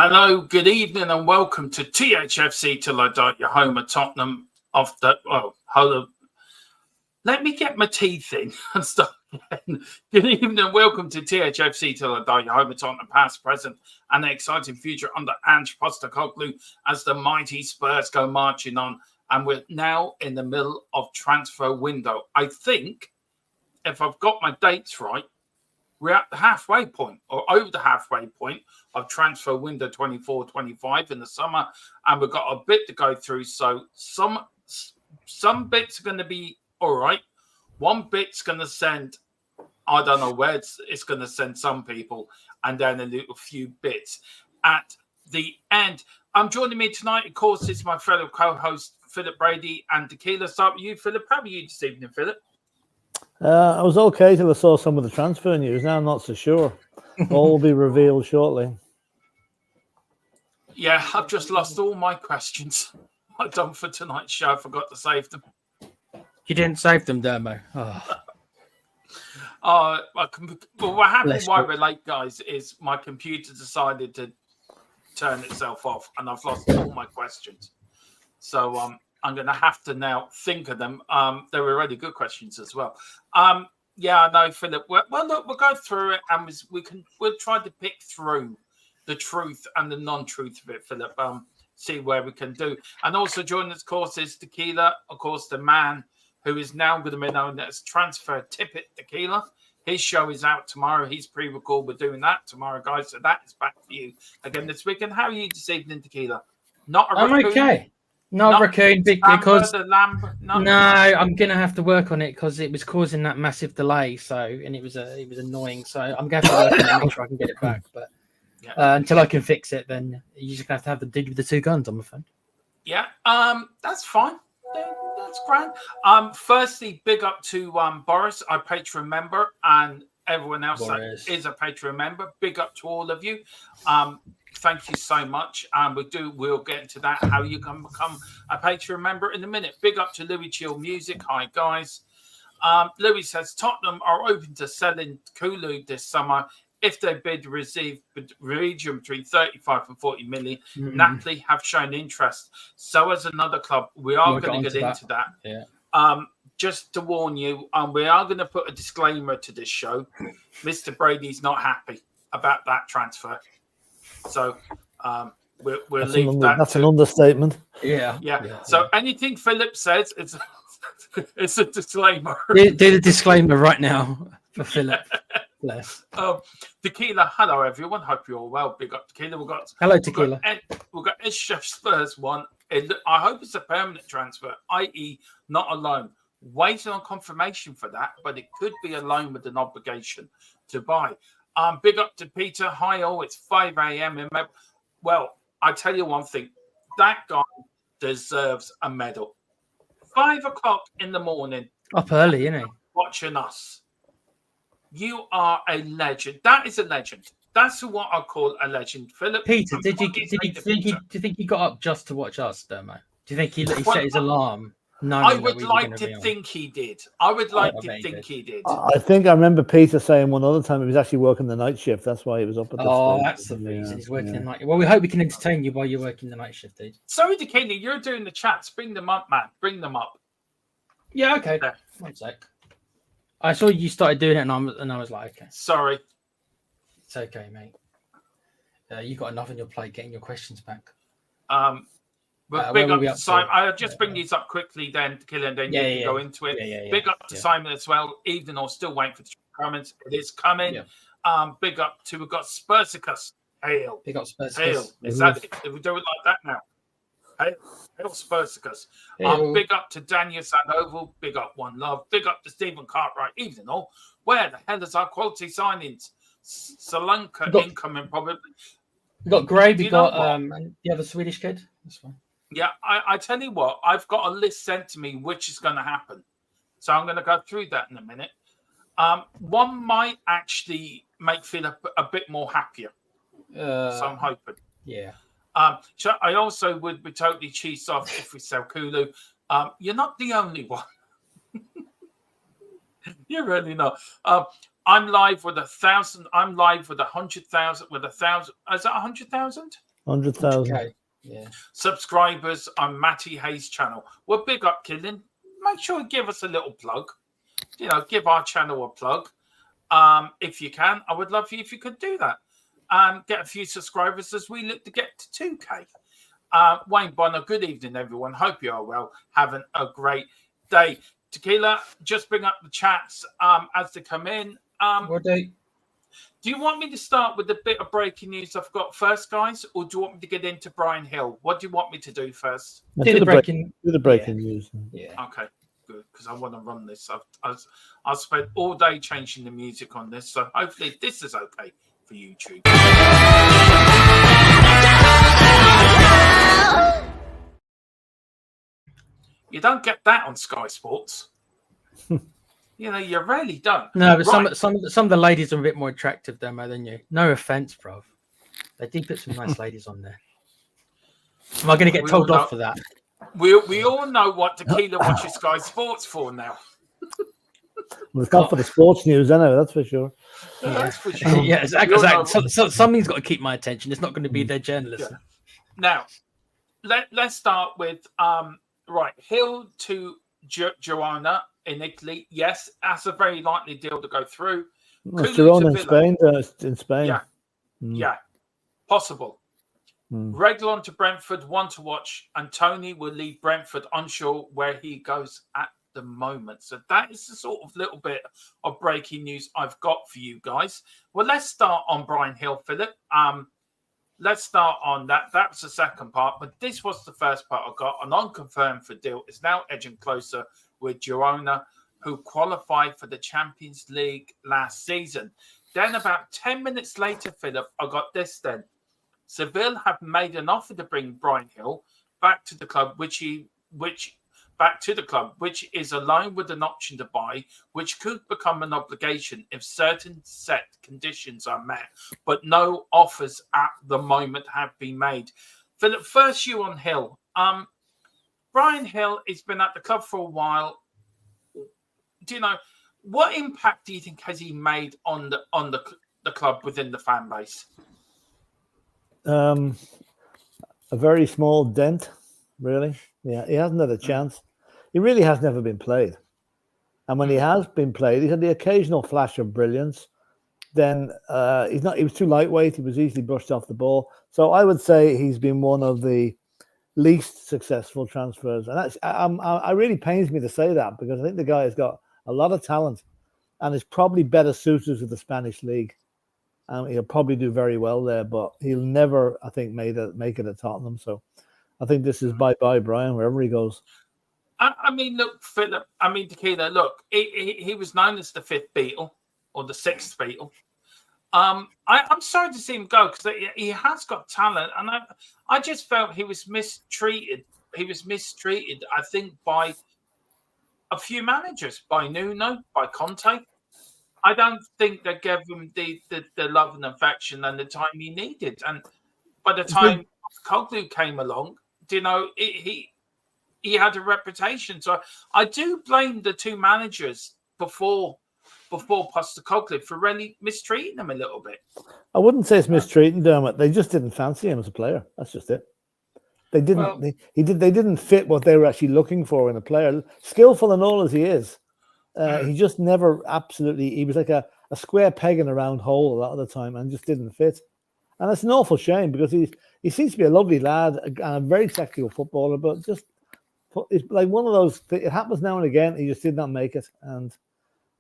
Hello, good evening, and welcome to THFC Till I Die, your home at Tottenham. Let me get my teeth in and start again. Good evening, and welcome to THFC Till I Die, your home at Tottenham, past, present, and the exciting future under Ange Postecoglou as the mighty Spurs go marching on. And we're now in the middle of transfer window. I think, if I've got my dates right, we're at the halfway point or over the halfway point of transfer window 24-25 in the summer, and we've got a bit to go through. So some bits are going to be all right. One bit's going to send, I don't know where it's going to send some people, and then a little few bits at the end. Joining me tonight, of course, is my fellow co-host Philip Brady and Tequila. Start with you, Philip. How are you this evening, Philip? I was okay till I saw some of the transfer news. Now I'm not so sure. All will be revealed shortly. Yeah, I've just lost all my questions I've done for tonight's show. I forgot to save them. You didn't save them, Dermo. Well, what happened why we're late, guys, is my computer decided to turn itself off, and I've lost all my questions. So I'm going to have to now think of them. They were really good questions as well. Yeah, I know, Philip. Well, look, we'll go through it, and we'll try to pick through the truth and the non-truth of it, Philip. See where we can do. And also joining us, of course, is Tequila, of course, the man who is now going to be known as Transfer Tippet Tequila. His show is out tomorrow. He's pre-recorded. We're doing that tomorrow, guys. So that is back for you again this weekend. How are you this evening, Tequila? I'm okay. Not raccoon because no, I'm gonna have to work on it because it was causing that massive delay. And it was annoying. So I'm going to have to work on it and make sure I can get it back. But until I can fix it, then you just have to have the dude with the two guns on my phone. Yeah, that's fine. That's grand. Firstly, big up to Boris, our Patreon member, and everyone else that is a Patreon member. Big up to all of you. Thank you so much. We'll get into that, how you can become a Patreon member in a minute. Big up to Louis Chill Music. Hi, guys. Louis says Tottenham are open to selling Kulu this summer if they bid receive region between 35 and 40 million. Napoli have shown interest. So as another club, we are going to get into that. Yeah. Just to warn you, we are going to put a disclaimer to this show. Mr. Brady's not happy about that transfer. So we'll leave that. That's an understatement. Yeah. So anything Philip says, it's a disclaimer. Do the disclaimer right now for Philip. Bless. Tequila, hello everyone. Hope you're all well. Big up Tequila. Hello, Tequila. We've got Chef Spurs one. I hope it's a permanent transfer, i.e., not a loan. Waiting on confirmation for that, but it could be a loan with an obligation to buy. Big up to Peter. Hi, all. It's 5 a.m. Well, I tell you one thing. That guy deserves a medal. 5 o'clock in the morning. Up early, isn't he? Watching us. You are a legend. That is a legend. That's what I call a legend. Philip. Peter, do you think he got up just to watch us, Dermo? Do you think he set his alarm? No, I would like to think he did. I would like to think he did. I think I remember Peter saying one other time he was actually working the night shift. That's why he was up at the stage. That's the reason he's working the night. Well, we hope we can entertain you while you're working the night shift, dude. Sorry, Decaney, you're doing the chats. Bring them up, man. Bring them up. Yeah, okay. There. 1 sec. I saw you started doing it, and I was like, okay. Sorry. It's okay, mate. You got enough on your plate getting your questions back. But big up to Simon. I'll just bring these up quickly then to kill, and then you can go into it. Big up to Simon as well, even though still waiting for the comments. It is coming. Yeah. Big up to, we've got Spursicus. Hail. Big up Spursicus. Hail. Is that it? If we do it like that now. Hail Spursicus. Big up to Daniel Sandoval. Big up One Love. Big up to Stephen Cartwright. Even though, where the hell is our quality signings? Solanka incoming probably. We got Gray. We got the other Swedish kid. That's fine. Yeah, I tell you what, I've got a list sent to me which is going to happen. So I'm going to go through that in a minute. One might actually make Philip a bit more happier. So I'm hoping. Yeah. So I also would be totally cheesed off if we sell Kulu. You're not the only one. You're really not. I'm live with 1,000. I'm live with 100,000. With 1,000. Is that 100,000? 100,000. Yeah. Subscribers on Matty Hayes' channel. Well, big up, Killian. Make sure you give us a little plug. Give our channel a plug. If you can, I would love you if you could do that. Get a few subscribers as we look to get to 2K. Wayne Bonner, good evening, everyone. Hope you are well. Having a great day. Tequila, just bring up the chats as they come in. Do you want me to start with a bit of breaking news I've got first, guys, or do you want me to get into Bryan Gil? What do you want me to do first? Do the breaking news. Yeah. Okay, good, because I want to run this. I've spent all day changing the music on this, so hopefully this is okay for YouTube. You don't get that on Sky Sports. You rarely don't. No, but right. some of the ladies are a bit more attractive, though, than you. No offense, bruv. They do put some nice ladies on there. Am I going to get told off for that? We all know what Tequila watches Sky Sports for now. Well, it's gone for the sports news, anyway, that's for sure. Yeah, that's for sure. Yeah, exactly. So something's got to keep my attention. It's not going to be their journalism. Yeah. Now, let's start with Gil to Girona in Italy. Yes, that's a very likely deal to go through. Girona in Spain. Yeah, yeah, possible. Reguilón to Brentford, one to watch, and Tony will leave Brentford unsure where he goes at the moment. So that is the sort of little bit of breaking news I've got for you guys. Well, let's start on Bryan Gil, Philip. Let's start on that. That's the second part, but this was the first part I got. An unconfirmed for deal is now edging closer with Girona, who qualified for the Champions League last season. Then about 10 minutes later, Philip, I got this then. Seville have made an offer to bring Bryan Gil back to the club, which is aligned with an option to buy, which could become an obligation if certain set conditions are met, but no offers at the moment have been made. Philip, first you on Gil. Bryan Gil has been at the club for a while. What impact do you think has he made on the club within the fan base? A very small dent, really. Yeah, he hasn't had a chance. He really has never been played. And when he has been played, he's had the occasional flash of brilliance. Then he was too lightweight. He was easily brushed off the ball. So I would say he's been one of the least successful transfers. And that's, it really pains me to say that, because I think the guy has got a lot of talent and is probably better suited to the Spanish league. He'll probably do very well there, but he'll never, I think, make it at Tottenham. So I think this is bye-bye, Bryan, wherever he goes. I mean, look, Philip, Tequila, look, he was known as the fifth Beatle or the sixth Beatle. I'm sorry to see him go, because he has got talent, and I just felt he was mistreated. He was mistreated, I think, by a few managers, by Nuno, by Conte. I don't think they gave him the love and affection and the time he needed. And by the time Koglu came along, he had a reputation. So I do blame the two managers before Postecoglou for really mistreating him a little bit. I wouldn't say it's mistreating Dermot. They just didn't fancy him as a player. That's just it. They didn't. They didn't fit what they were actually looking for in a player. Skillful and all as he is, he just never absolutely. He was like a square peg in a round hole a lot of the time, and just didn't fit. And it's an awful shame, because he seems to be a lovely lad and a very technical footballer, but just it's like one of those. It happens now and again. He just did not make it, and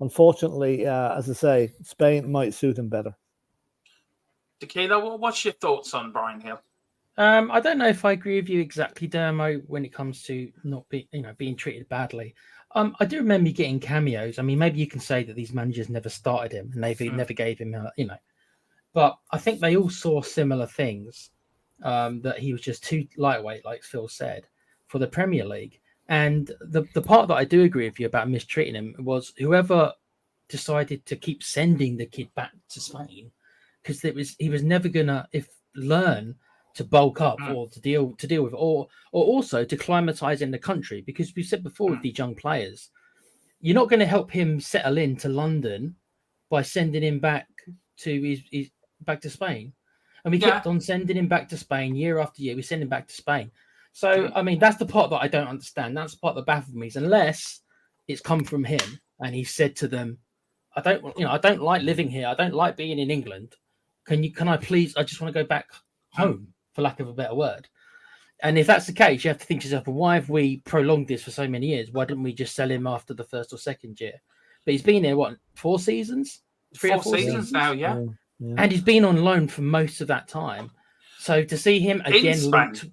unfortunately, as I say, Spain might suit him better. Tequila, what's your thoughts on Bryan Gil? I don't know if I agree with you exactly, Dermo, when it comes to not being treated badly. I do remember getting cameos. I mean, maybe you can say that these managers never started him and they never gave him, But I think they all saw similar things, that he was just too lightweight, like Phil said, for the Premier League. And the part that I do agree with you about mistreating him was whoever decided to keep sending the kid back to Spain, because he was never gonna learn to bulk up or to deal with, or also to climatize in the country, because we said before with these young players, you're not going to help him settle into London by sending him back to back to Spain. And we kept on sending him back to Spain year after year. We send him back to Spain. So, I mean, that's the part that I don't understand. That's the part that baffles me, is unless it's come from him and he said to them, I don't like living here. I don't like being in England. Can I please, I just want to go back home, for lack of a better word. And if that's the case, you have to think to yourself, well, why have we prolonged this for so many years? Why didn't we just sell him after the first or second year? But he's been here, 4 seasons? 3 or 4 seasons now, yeah. And he's been on loan for most of that time. So to see him again linked,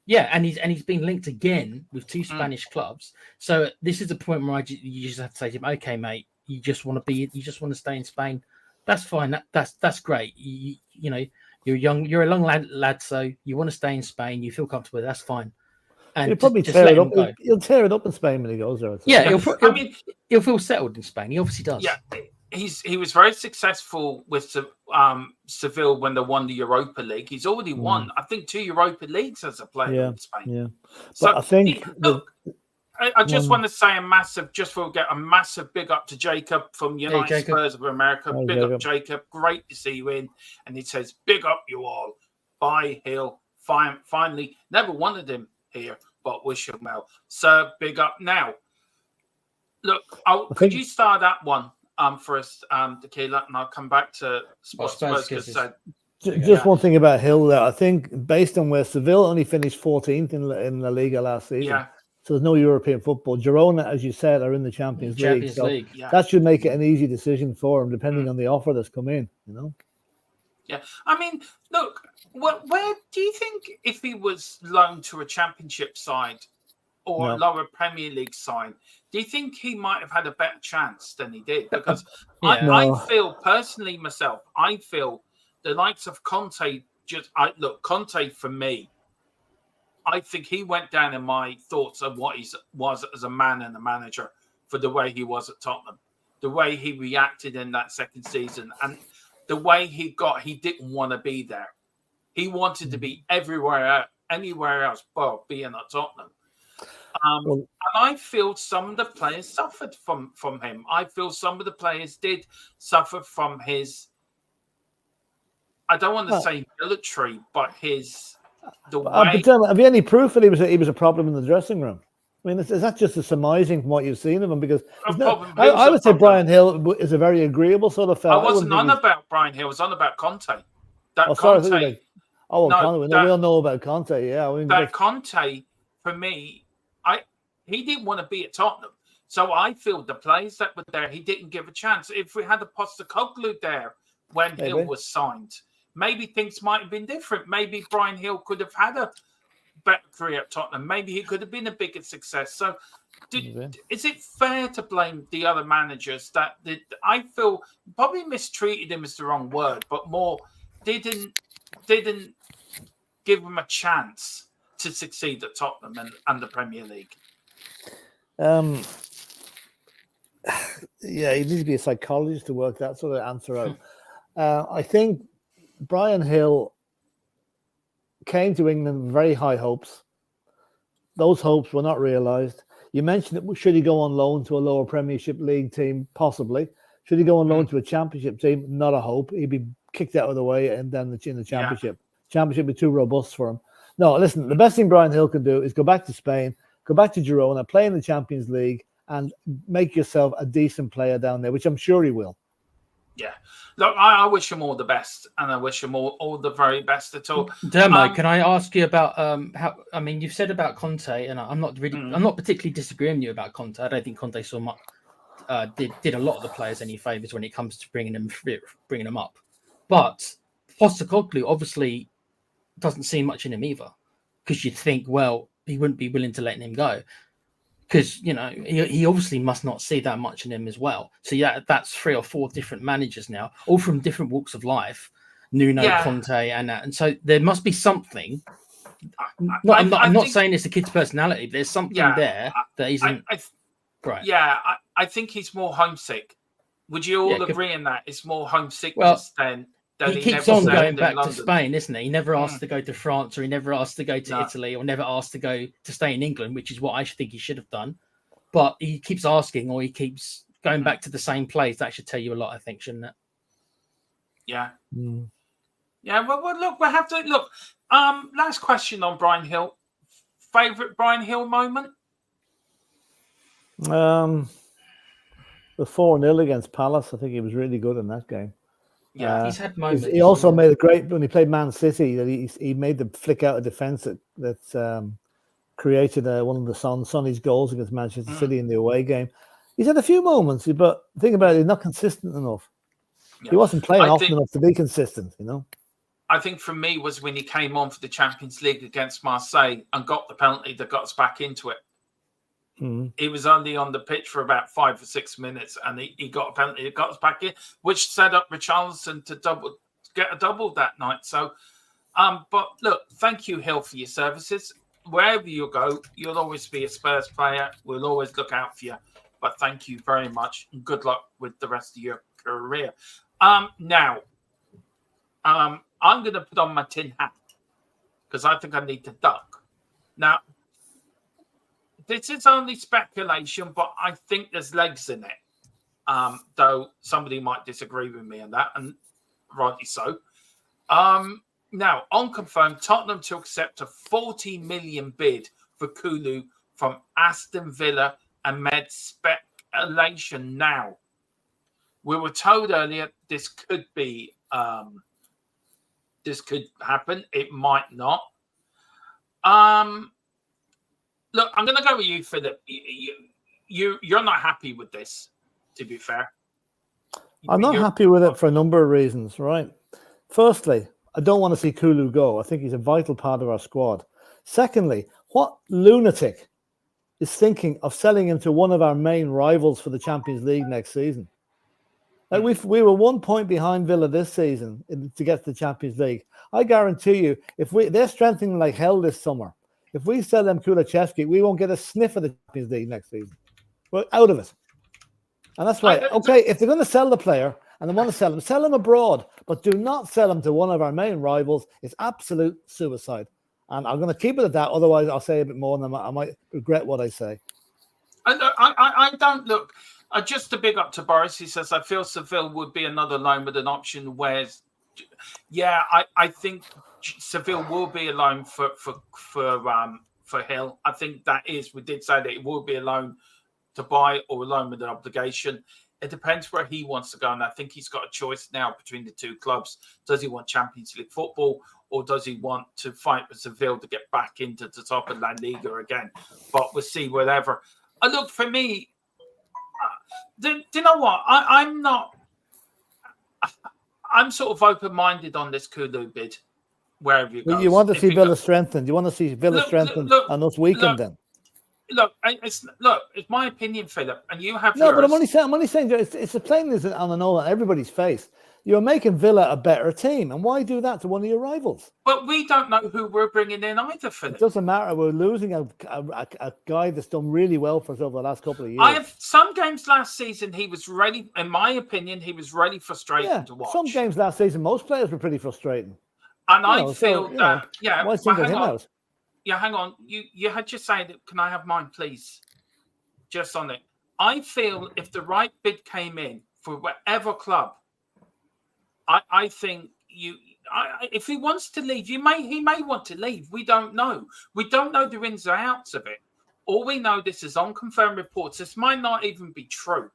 and he's been linked again with 2 Spanish clubs. So this is the point where you just have to say to him, okay, mate, you just want to stay in Spain. That's fine. That's great. You know, you're a young lad, so you want to stay in Spain. You feel comfortable. That's fine. And he'll probably tear it up. He'll tear it up in Spain when he goes there. Yeah, he'll feel settled in Spain. He obviously does. Yeah, he was very successful with Seville when they won the Europa League. He's already won, I think, 2 Europa Leagues as a player in Spain. Yeah, so but I think I just want to say a massive big up to Jacob from United Spurs of America. Big up, Jacob. Great to see you in. And he says, big up you all. Bye, Hill. Finally, never wanted him here, but wish him well. So big up now. Look, could you start that one for us, Tequila, and I'll come back to Spurs. Just one thing about Hill there. I think based on where Seville only finished 14th in La Liga last season. Yeah. So there's no European football. Girona, as you said, are in the Champions League. So that should make it an easy decision for him, depending on the offer that's come in, you know? Yeah. I mean, look, where do you think if he was loaned to a Championship side or a lower Premier League side, do you think he might have had a better chance than he did? Because I feel personally myself, I feel the likes of Conte, Conte for me, I think he went down in my thoughts of what he was as a man and a manager for the way he was at Tottenham, the way he reacted in that second season, and the way he didn't want to be there. He wanted to be anywhere else but being at Tottenham. And I feel some of the players suffered from him. I feel some of the players did suffer from his, I don't want to say military, but his... But have you any proof that he was a problem in the dressing room? I mean, is that just a surmising from what you've seen of him? Because I would say Bryan Gil is a very agreeable sort of fellow. I wasn't on about Bryan Gil. I was on about Conte. Conte. We all know about Conte. Yeah, Conte, for me, he didn't want to be at Tottenham. So I feel the players that were there, he didn't give a chance. If we had a Postecoglou there when Gil was signed, maybe things might have been different. Maybe Bryan Gil could have had a better career at Tottenham. Maybe he could have been a bigger success. So is it fair to blame the other managers that I feel probably mistreated him is the wrong word, but more didn't give him a chance to succeed at Tottenham and the Premier League? Yeah, you need to be a psychologist to work that sort of answer out. I think Bryan Gil came to England with very high hopes. Those hopes were not realised. You mentioned that should he go on loan to a lower Premiership League team? Possibly. Should he go on loan to a Championship team? Not a hope. He'd be kicked out of the way and then in the Championship. Championship would be too robust for him. No, listen, the best thing Bryan Gil can do is go back to Spain, go back to Girona, play in the Champions League and make yourself a decent player down there, which I'm sure he will. Yeah. Look, I wish him all the best, and I wish him all the very best at all. Dermo, can I ask you about how? I mean, you've said about Conte, and I'm not particularly disagreeing with you about Conte. I don't think Conte so much did a lot of the players any favors when it comes to bringing them up. But Postecoglou obviously doesn't see much in him either, because you'd think, well, he wouldn't be willing to let him go. Because, he obviously must not see that much in him as well. So, that's 3 or 4 different managers now, all from different walks of life. Nuno, Conte, and that. And so there must be something. I'm not saying it's the kid's personality, but there's something there that isn't right. Yeah, I think he's more homesick. Would you all agree in that? It's more homesickness than he keeps on going back to Spain, isn't he? He never asked to go to France, or he never asked to go to Italy, or never asked to stay in England, which is what I think he should have done. But he keeps asking, or he keeps going back to the same place. That should tell you a lot, I think, shouldn't it? Yeah. Yeah, well, look, we'll have to look. Last question on Bryan Gil. Favorite Bryan Gil moment? The 4-0 against Palace. I think he was really good in that game. Yeah, he's had moments. He also made a great when he played Man City. That he made the flick out of defence that created one of the Sonny's goals against Manchester City in the away game. He's had a few moments, but the thing about it, he's not consistent enough. Yeah. He wasn't playing often enough to be consistent, you know. I think for me was when he came on for the Champions League against Marseille and got the penalty that got us back into it. Mm-hmm. He was only on the pitch for about 5 or 6 minutes, and he got a penalty that got us back in, which set up Richarlison to get a double that night. So, but look, thank you, Gil, for your services. Wherever you go, you'll always be a Spurs player. We'll always look out for you. But thank you very much, and good luck with the rest of your career. Now, I'm going to put on my tin hat because I think I need to duck. Now, this is only speculation, but I think there's legs in it. Though somebody might disagree with me on that, and rightly so. Now, unconfirmed, Tottenham to accept a 40 million bid for Kulu from Aston Villa amid speculation now. We were told earlier this could be, this could happen. It might not. Look, I'm going to go with you, Philip. You're not happy with this, to be fair. I'm not happy with it for a number of reasons, right? Firstly, I don't want to see Kulu go. I think he's a vital part of our squad. Secondly, what lunatic is thinking of selling him to one of our main rivals for the Champions League next season? Like we were 1 point behind Villa this season to get to the Champions League. I guarantee you, if they're strengthening like hell this summer, if we sell them Kulusevski, we won't get a sniff of the Champions League next season. We're out of it. And that's why, okay, if they're going to sell the player and they want to sell him abroad, but do not sell him to one of our main rivals. It's absolute suicide. And I'm going to keep it at that. Otherwise, I'll say a bit more and I might regret what I say. I don't look. Just to big up to Boris, he says, I feel Seville would be another loan with an option. Whereas, yeah, I think Seville will be a loan for Gil. I think that is. We did say that it will be a loan to buy or a loan with an obligation. It depends where he wants to go, and I think he's got a choice now between the two clubs. Does he want Champions League football, or does he want to fight with Seville to get back into the top of La Liga again? But we'll see. Whatever. Look, for me, do you know what? I'm not. I'm sort of open-minded on this Kulu bid. Wherever you go, you want to see Villa strengthened. You want to see Villa strengthened and us weakened. Then look, it's my opinion, Philip, and you have yours. But I'm only saying it's a plain as on and on everybody's face. You're making Villa a better team, and why do that to one of your rivals? But we don't know who we're bringing in either, Philip. It doesn't matter. We're losing a guy that's done really well for us over the last couple of years. I have some games last season. He was really, in my opinion, really frustrating to watch. Some games last season, most players were pretty frustrating. And I feel that, why single him out? Yeah, hang on. You had just said, can I have mine, please? Just on it. I feel if the right bid came in for whatever club, I think if he wants to leave, he may want to leave. We don't know. We don't know the ins and outs of it. All we know, this is unconfirmed reports. This might not even be true.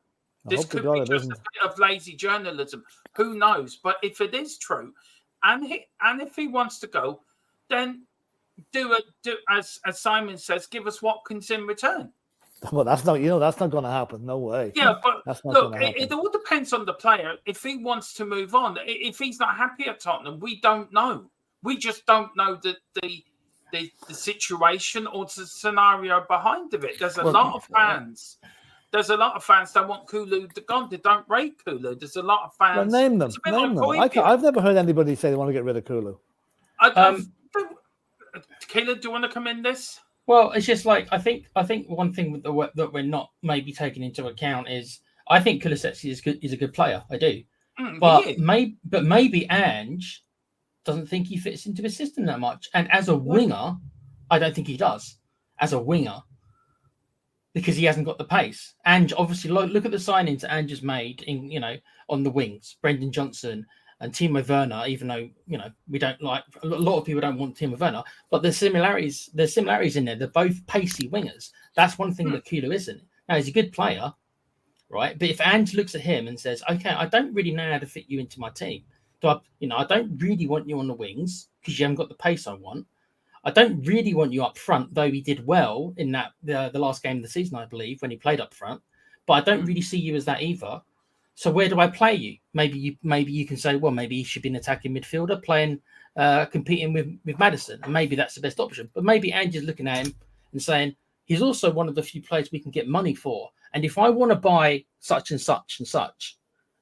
This could be just a bit of lazy journalism. Who knows? But if it is true, and if he wants to go, then do as Simon says, give us Watkins in return. Well, that's not going to happen. No way. Yeah, but look, it all depends on the player. If he wants to move on, if he's not happy at Tottenham, we don't know. We just don't know the situation or the scenario behind of it. There's a lot of fans. There's a lot of fans that want Kulu gone. They don't rate Kulu. There's a lot of fans. Well, name them. I've never heard anybody say they want to get rid of Kulu. Caleb, do you want to come in this? Well, it's just like I think one thing that we're not maybe taking into account is I think Kulusevski is a good player. I do, but maybe Ange doesn't think he fits into his system that much. And as a winger, I don't think he does. As a winger, because he hasn't got the pace. Ange obviously look at the signings that Ange has made on the wings. Brendan Johnson, and Timo Werner, even though we don't like a lot of people don't want Timo Werner, but there's similarities in there. They're both pacey wingers. That's one thing that Kulu isn't. Now he's a good player, right? But if Ange looks at him and says, "Okay, I don't really know how to fit you into my team. I don't really want you on the wings because you haven't got the pace I want. I don't really want you up front, though he did well in that the last game of the season, I believe, when he played up front. But I don't really see you as that either. So where do I play you? Maybe you can say, well, maybe he should be an attacking midfielder playing, competing with Maddison, and maybe that's the best option. But maybe Ange is looking at him and saying he's also one of the few players we can get money for. And if I want to buy such and such and such,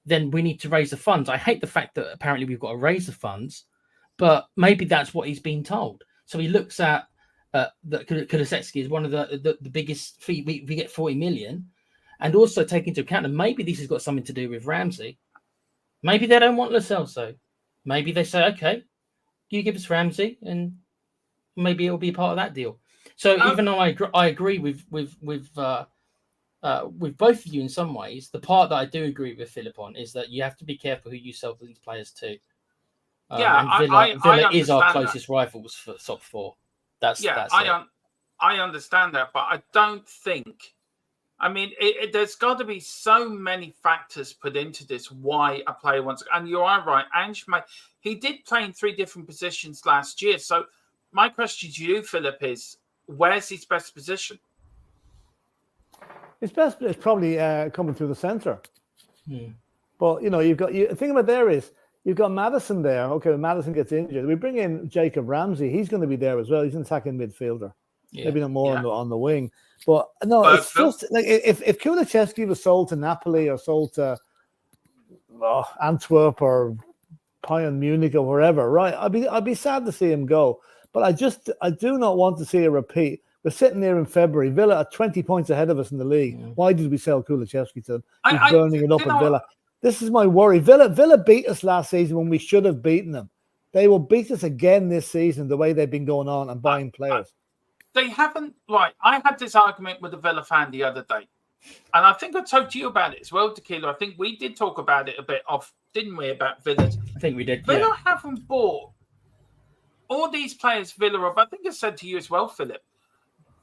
then we need to raise the funds. I hate the fact that apparently we've got to raise the funds, but maybe that's what he's been told. So he looks at that Kulusevski is one of the biggest fee. We get 40 million. And also take into account, and maybe this has got something to do with Ramsey. Maybe they don't want Lo Celso. Maybe they say, okay, you give us Ramsey, and maybe it'll be part of that deal. So even though I agree with both of you in some ways, the part that I do agree with Philip on is that you have to be careful who you sell these players to. Villa is our closest rivals for top four. I understand that, but I don't think. I mean, there's got to be so many factors put into this why a player wants. And you are right, Ange. He did play in 3 different positions last year. So my question to you, Philip, is where's his best position? His best is probably coming through the centre. But the thing about there is you've got Maddison there. Okay, when Maddison gets injured, we bring in Jacob Ramsey. He's going to be there as well. He's an attacking midfielder. Maybe not more on the wing. But no, it's just like if Kulusevski was sold to Napoli or sold to Antwerp or Bayern Munich or wherever, right? I'd be sad to see him go. But I do not want to see a repeat. We're sitting there in February. Villa are 20 points ahead of us in the league. Why did we sell Kulusevski to him? He's burning it up in Villa. This is my worry. Villa beat us last season when we should have beaten them. They will beat us again this season the way they've been going on and buying players. They haven't, right. I had this argument with a Villa fan the other day. And I think I talked to you about it as well, Tequila. I think we did talk about it a bit off, didn't we, about Villa? I think we did. Villa haven't bought all these players Villa are, I think I said to you as well, Philip.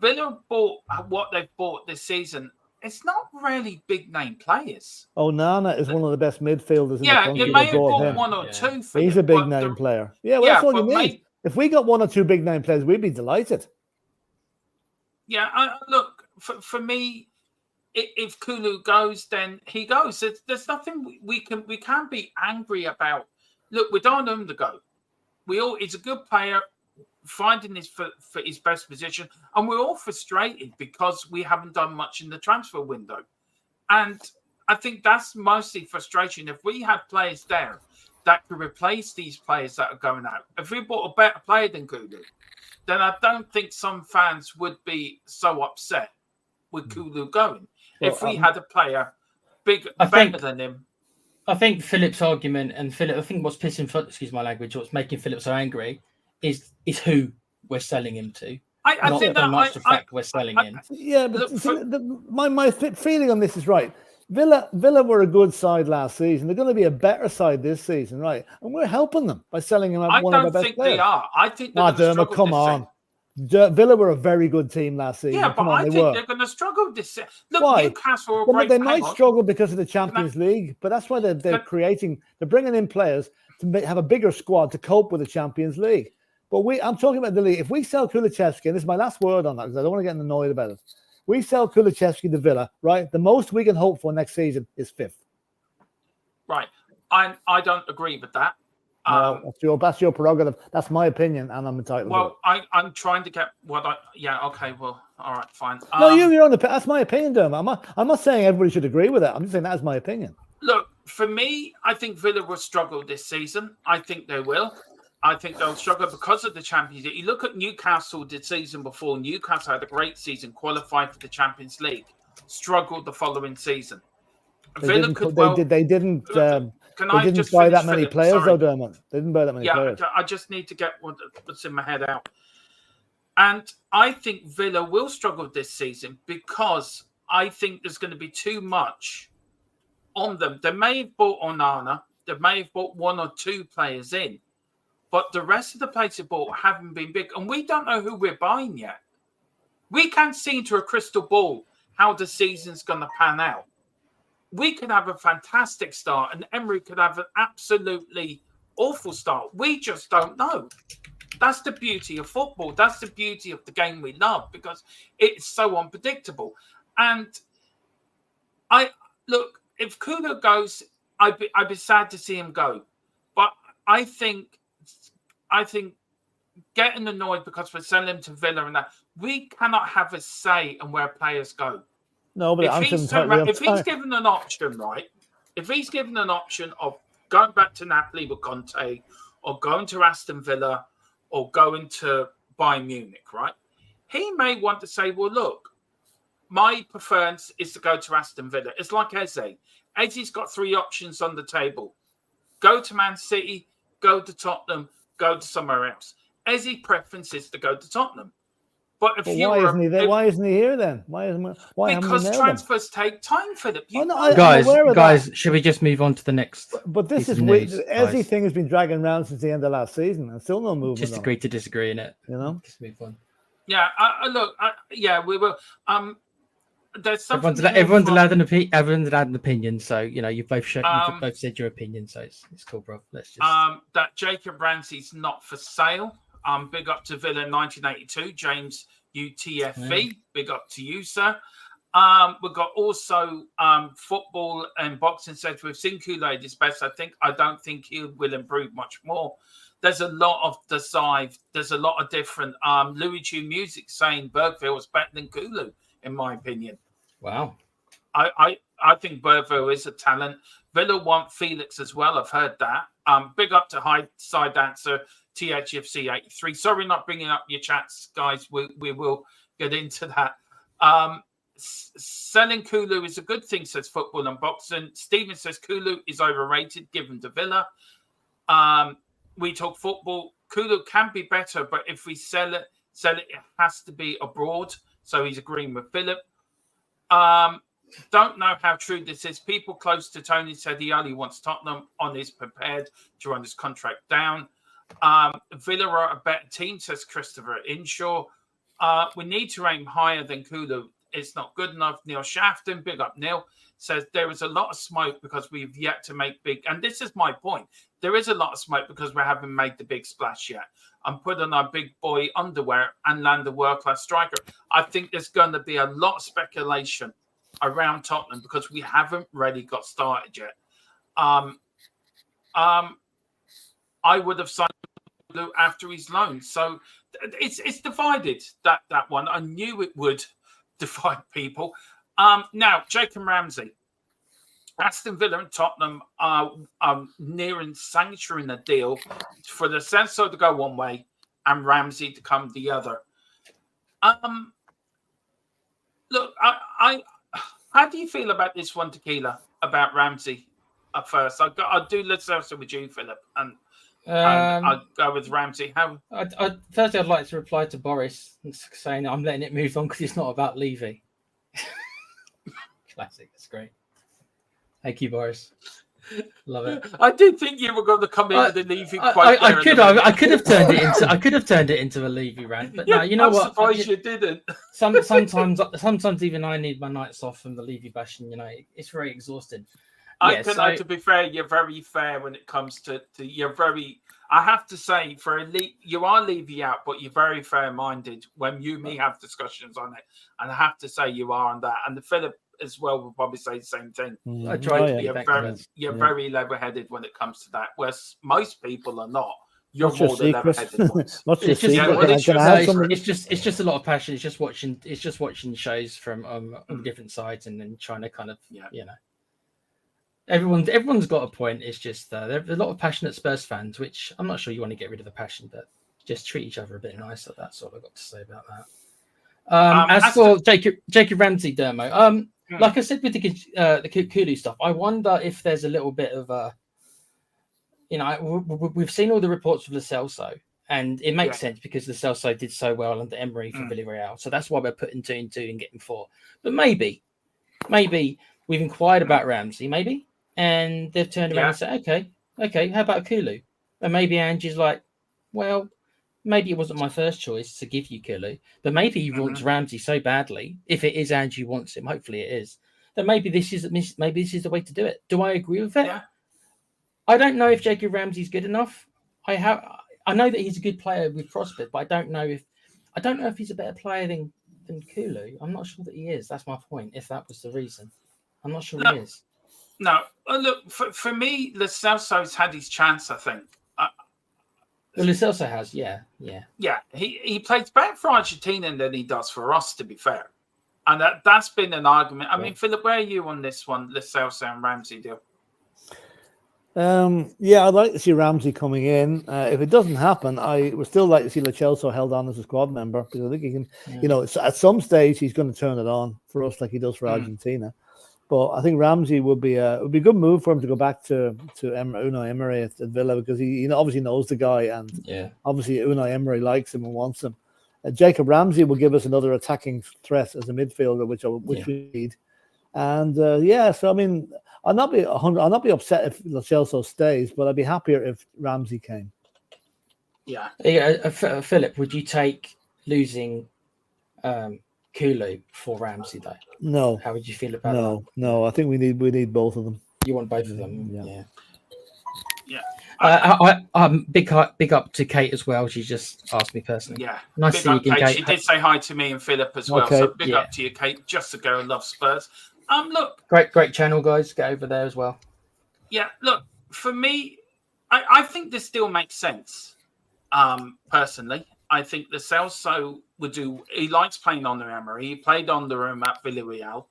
Villa bought what they've bought this season. It's not really big name players. Oh, Nana is one of the best midfielders in the country. You may have bought 1 or 2. Philip, he's a big name player. That's all you need. If we got 1 or 2 big name players, we'd be delighted. Yeah, look, for me, if Kulu goes, then he goes. There's nothing we can't be angry about. Look, we don't want him to go. He's a good player, finding his for his best position, and we're all frustrated because we haven't done much in the transfer window. And I think that's mostly frustration. If we had players there that could replace these players that are going out, if we bought a better player than Kulu, then I don't think some fans would be so upset with Kulu going. Well, if we had a player better than him. I think Philip's argument, and Philip, I think what's what's making Philip so angry is who we're selling him to. I think that the fact we're selling him. Yeah, but my feeling on this is right. Villa were a good side last season. They're going to be a better side this season, right? And we're helping them by selling them one of our best players. They are. I think they're Dermot, come on. Villa were a very good team last season. Yeah, but I think they're going to struggle this season. Look, why? Newcastle are great. They might struggle because of the Champions League, but that's why they're bringing in players to have a bigger squad to cope with the Champions League. But I'm talking about the league. If we sell Kulusevski, and this is my last word on that because I don't want to get annoyed about it. We sell Kulusevski to Villa, right? The most we can hope for next season is 5th. Right. I don't agree with that. That's your prerogative. That's my opinion, and I'm entitled to it. I'm trying to get what I... Yeah, okay, well, all right, fine. No, you're on that's my opinion, Dermot. I'm not saying everybody should agree with that. I'm just saying that's my opinion. Look, for me, I think Villa will struggle this season. I think they will. I think they'll struggle because of the Champions League. You look at Newcastle the season before. Newcastle had a great season, qualified for the Champions League, struggled the following season. They didn't buy that many players, though, Dermot. They didn't buy that many players. I just need to get what's in my head out. And I think Villa will struggle this season because I think there's going to be too much on them. They may have bought Onana. They may have bought 1 or 2 players in, but the rest of the players they bought haven't been big, and we don't know who we're buying yet. We can't see into a crystal ball how the season's going to pan out. We could have a fantastic start, and Emery could have an absolutely awful start. We just don't know. That's the beauty of football. That's the beauty of the game we love, because it's so unpredictable. And look, if Kulu goes, I'd be sad to see him go. But I think getting annoyed because we're selling him to Villa and that, we cannot have a say in where players go. No, but if he's given an option, right? If he's given an option of going back to Napoli with Conte, or going to Aston Villa, or going to Bayern Munich, right? He may want to say, well, look, my preference is to go to Aston Villa. It's like Eze. Eze's got 3 options on the table. Go to Man City, go to Tottenham, go to somewhere else. Eze's preference is to go to Tottenham. But why isn't he there? Why isn't he here then? Because transfers take time, Philip. Guys, should we just move on to the next? But this is weird. The Eze thing has been dragging around since the end of last season, and still no movement. Just agree to disagree in it. You know, just move on. Yeah, we will. There's something. Everyone's allowed an opinion. So you've both said your opinion. So it's cool, bro. Let's just. That Jacob Ramsey's not for sale. Big up to Villa 1982, James UTFV. Yeah. Big up to you, sir. We've got also football and boxing says we've seen Kool-Aid is best. I don't think he will improve much more. There's a lot of decide. There's a lot of different. Louis Chu Music saying Bergville was better than Kulu, in my opinion. Wow. I think Bergville is a talent. Villa want Felix as well. I've heard that. Big up to High Side Dancer. THFC 83. Sorry, not bringing up your chats, guys. We will get into that. Selling Kulu is a good thing, says Football and Boxing. Stephen says Kulu is overrated, given to Villa. We talk football. Kulu can be better, but if we sell it has to be abroad. So he's agreeing with Philip. Don't know how true this is. People close to Tony said he only wants Tottenham on his prepared to run his contract down. Villa are a better team, says Christopher Inshaw. We need to aim higher than Kulu. It's not good enough. Neil Shafton, big up Neil, says there is a lot of smoke because we've yet to make big. And this is my point. There is a lot of smoke because we haven't made the big splash yet. And put on our big boy underwear and land a world-class striker. I think there's going to be a lot of speculation around Tottenham because we haven't really got started yet. I would have signed after his loan. So it's divided, that one. I knew it would divide people. Now, Jacob Ramsey. Aston Villa and Tottenham are nearing sanctuary in the deal for the Celso to go one way and Ramsey to come the other. Look, how do you feel about this one, Tequila, about Ramsey at first? I'll do let's start with you, Philip, and I'll go with Ramsey. Firstly, I'd like to reply to Boris saying I'm letting it move on because it's not about Levy. Classic. That's great. Thank you, Boris. Love it. I did think you were going to come in with the Levy quote. I could have turned it into a Levy rant, but no, you know what? I'm surprised you didn't. Sometimes even I need my nights off from the Levy bashing. It's very exhausting. To be fair, you're very fair when it comes to you're very. I have to say, you are Levy out, but you're very fair-minded when you and me have discussions on it, and I have to say you are on that. And the Philip as well will probably say the same thing. I try to be. You're very level-headed when it comes to that, whereas most people are not. You're more the level-headed ones. It's just a lot of passion. It's just watching shows from different sides and then trying to kind of Everyone's got a point. It's just there's a lot of passionate Spurs fans, which I'm not sure you want to get rid of the passion, but just treat each other a bit nicer. That's all I've got to say about that. As for Jacob Ramsey, Dermo, like I said with the Kulu stuff, I wonder if there's a little bit of we've seen all the reports of Lo Celso, and it makes sense because Lo Celso did so well under Emery for Villarreal, so that's why we're putting 2 and 2 and getting 4. But maybe we've inquired about Ramsey, maybe. and they've turned around and said, okay, how about Kulu? And maybe Angie's like, well, maybe it wasn't my first choice to give you Kulu, but maybe he wants Ramsey so badly. If it is Angie wants him, hopefully it is. That maybe this is the way to do it. Do I agree with it? Yeah. I don't know if Jacob Ramsey's good enough. I know that he's a good player with prospect, but I don't know if he's a better player than Kulu. I'm not sure that he is. That's my point. If that was the reason, I'm not sure he is. No, look, for me, Lo Celso's had his chance, I think. Well, Lo Celso has, yeah. He plays better for Argentina than he does for us, to be fair. And that's been an argument. I mean, Philip, where are you on this one, Lo Celso and Ramsey deal? I'd like to see Ramsey coming in. If it doesn't happen, I would still like to see Lo Celso held on as a squad member, because I think he can, at some stage he's going to turn it on for us like he does for Argentina. But I think Ramsey would be a good move for him to go back to Unai Emery at Villa, because he obviously knows the guy, and obviously Unai Emery likes him and wants him. Jacob Ramsey will give us another attacking threat as a midfielder, which we need. And so I mean, I'll not be upset if Lo Celso stays, but I'd be happier if Ramsey came. Philip, would you take losing Kulu for Ramsey though? No. How would you feel about that? No. I think we need both of them. You want both of them? Yeah. Big up to Kate as well. She just asked me personally. Yeah, nice to see you again, Kate. She did say hi to me and Philip as well. Okay. So big up to you, Kate. Just a girl who loves Spurs. Look, great channel, guys. Get over there as well. Yeah, look, for me, I think this still makes sense. Personally, I think Lo Celso would do. He likes playing on the Emery. He played on the room at Villarreal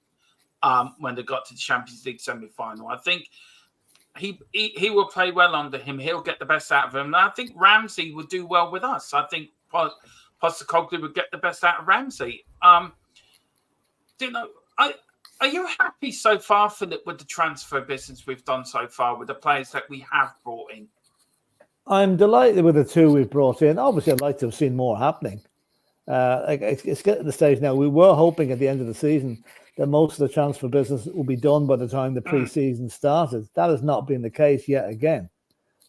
when they got to the Champions League semi-final. I think he will play well under him. He'll get the best out of him. And I think Ramsey would do well with us. I think Postecoglou would get the best out of Ramsey. Are you happy so far, Philip, with the transfer business we've done so far, with the players that we have brought in? I'm delighted with the two we've brought in. Obviously, I'd like to have seen more happening. It's getting to the stage now. We were hoping at the end of the season that most of the transfer business will be done by the time the pre-season started. That has not been the case yet again,